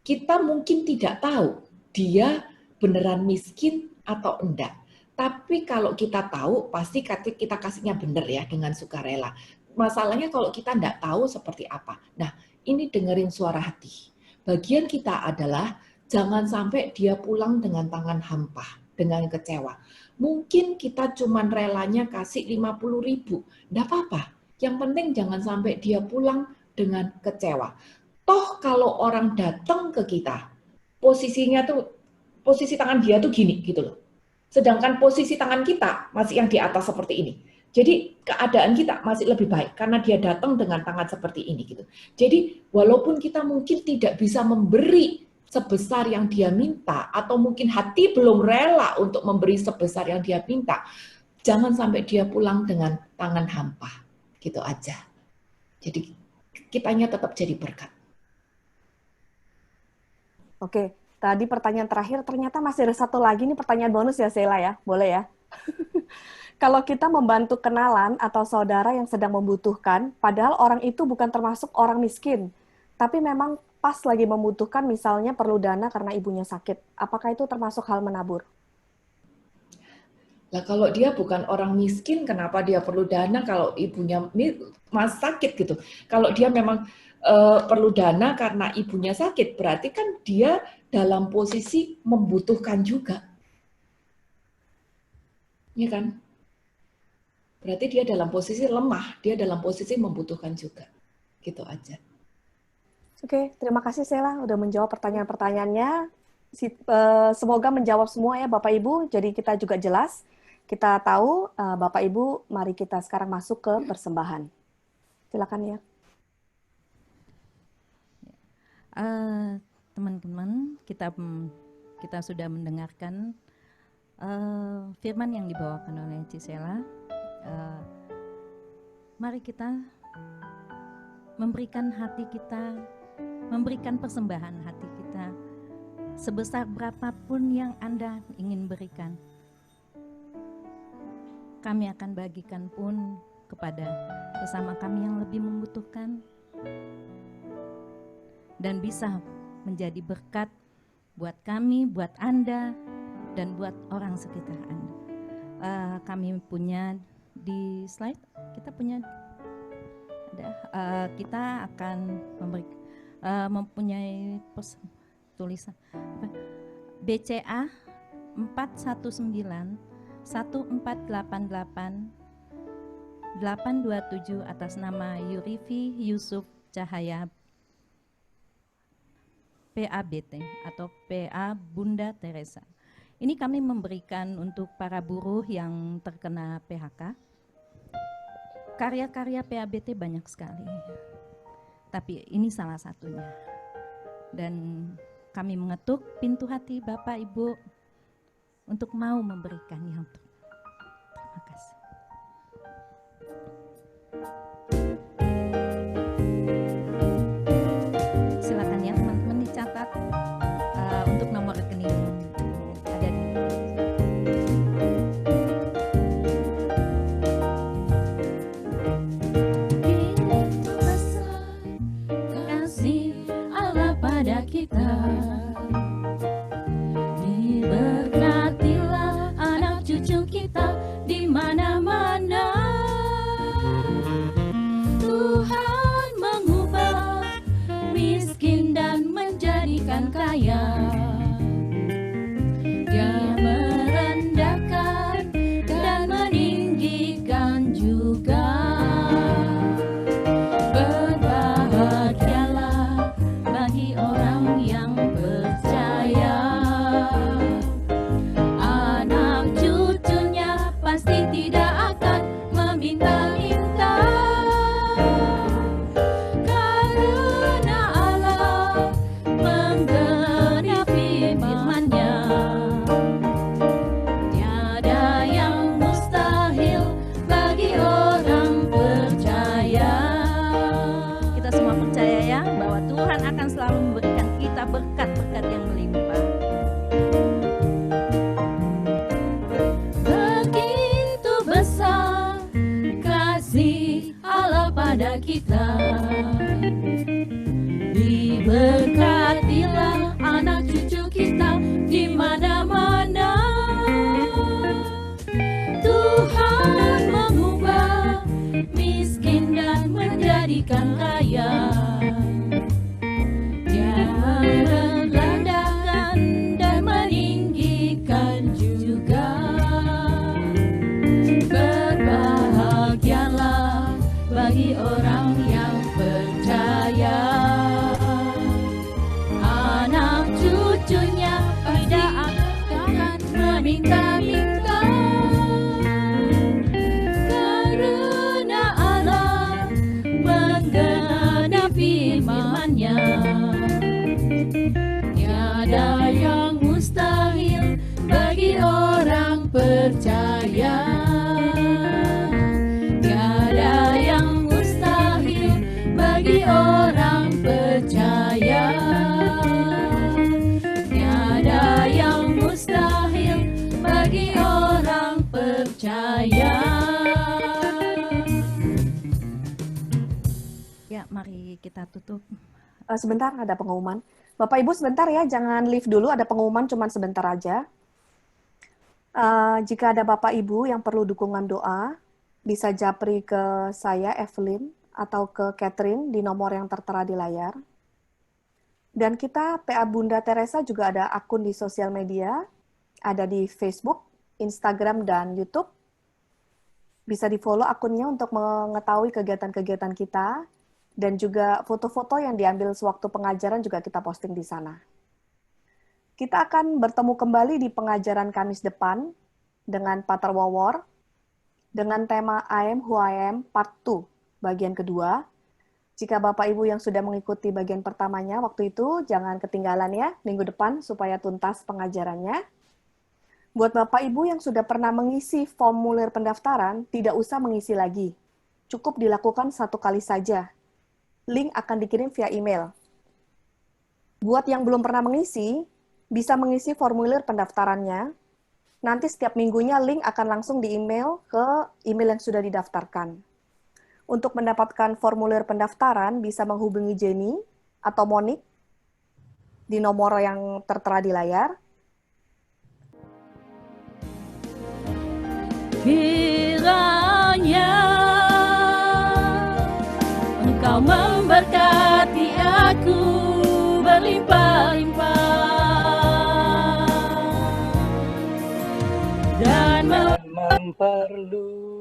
Kita mungkin tidak tahu dia beneran miskin atau enggak. Tapi kalau kita tahu, pasti kita kasihnya bener ya, dengan sukarela. Masalahnya kalau kita enggak tahu seperti apa. Nah, ini dengerin suara hati. Bagian kita adalah jangan sampai dia pulang dengan tangan hampa, dengan kecewa. Mungkin kita cuman relanya kasih 50.000, enggak apa-apa. Yang penting jangan sampai dia pulang dengan kecewa. Toh kalau orang datang ke kita, posisinya tuh, posisi tangan dia tuh gini gitu loh. Sedangkan posisi tangan kita masih yang di atas seperti ini. Jadi keadaan kita masih lebih baik karena dia datang dengan tangan seperti ini gitu. Jadi walaupun kita mungkin tidak bisa memberi sebesar yang dia minta, atau mungkin hati belum rela untuk memberi sebesar yang dia minta, jangan sampai dia pulang dengan tangan hampa, gitu aja. Jadi kitanya tetap jadi berkat. Oke, tadi pertanyaan terakhir, ternyata masih ada satu lagi nih pertanyaan bonus ya Sheila ya, boleh ya? Kalau kita membantu kenalan atau saudara yang sedang membutuhkan, padahal orang itu bukan termasuk orang miskin, tapi memang pas lagi membutuhkan, misalnya perlu dana karena ibunya sakit, apakah itu termasuk hal menabur? Lah kalau dia bukan orang miskin, kenapa dia perlu dana kalau ibunya sakit gitu? Kalau dia memang perlu dana karena ibunya sakit, berarti kan dia dalam posisi membutuhkan juga. Iya kan? Berarti dia dalam posisi lemah, dia dalam posisi membutuhkan juga. Gitu aja. Oke, terima kasih Sheila udah menjawab pertanyaan-pertanyaannya. Semoga menjawab semua ya Bapak Ibu, jadi kita juga jelas. Kita tahu, Bapak Ibu, mari kita sekarang masuk ke persembahan. Silakan ya. Teman-teman, kita sudah mendengarkan firman yang dibawakan oleh Cisela. Mari kita memberikan hati kita, memberikan persembahan hati kita, sebesar berapapun yang Anda ingin berikan. Kami akan bagikan pun kepada sesama kami yang lebih membutuhkan, dan bisa menjadi berkat buat kami, buat Anda, dan buat orang sekitar Anda. Kami punya di slide, kita punya kita akan mempunyai tulisan BCA 419 1488 827 atas nama Yurifi Yusuf Cahaya PABT atau PA Bunda Teresa. Ini kami memberikan untuk para buruh yang terkena PHK. Karya-karya PABT banyak sekali, tapi ini salah satunya. Dan kami mengetuk pintu hati Bapak Ibu untuk mau memberikan yang terbaik. Terima kasih. Silakan ya teman-teman dicatat untuk nomor rekening ada di kita. Diberkatilah anak cucu kita di mana-mana. kepada kita. Diberkatilah anak cucu kita di mana-mana. Tuhan mengubah miskin dan menjadikan kaya. Dia merendahkan dan meninggikan juga. Berbahagialah bagi orang yang percaya. Anak cucunya tidak akan meminta-minta, karena Allah menggenapi firman-Nya. Tiada yang mustahil bagi orang percaya. Tiada yang mustahil bagi orang percaya. Tiada yang mustahil bagi orang percaya. Ya, mari kita tutup. Sebentar, ada pengumuman. Bapak Ibu sebentar ya, jangan leave dulu, ada pengumuman cuman sebentar aja. Jika ada Bapak Ibu yang perlu dukungan doa, bisa japri ke saya, Evelyn, atau ke Catherine di nomor yang tertera di layar. Dan kita, PA Bunda Teresa, juga ada akun di sosial media, ada di Facebook, Instagram, dan YouTube. Bisa di-follow akunnya untuk mengetahui kegiatan-kegiatan kita, dan juga foto-foto yang diambil sewaktu pengajaran juga kita posting di sana. Kita akan bertemu kembali di pengajaran Kamis depan dengan Pater Wawor, dengan tema I Am Who I Am Part 2, bagian kedua. Jika Bapak Ibu yang sudah mengikuti bagian pertamanya waktu itu, jangan ketinggalan ya minggu depan supaya tuntas pengajarannya. Buat Bapak Ibu yang sudah pernah mengisi formulir pendaftaran, tidak usah mengisi lagi. Cukup dilakukan 1 kali saja. Link akan dikirim via email. Buat yang belum pernah mengisi, bisa mengisi formulir pendaftarannya. Nanti setiap minggunya link akan langsung di-email ke email yang sudah didaftarkan. Untuk mendapatkan formulir pendaftaran, bisa menghubungi Jenny atau Monik di nomor yang tertera di layar. Kiranya Engkau memberkati aku berlimpah-limpah dan memperluas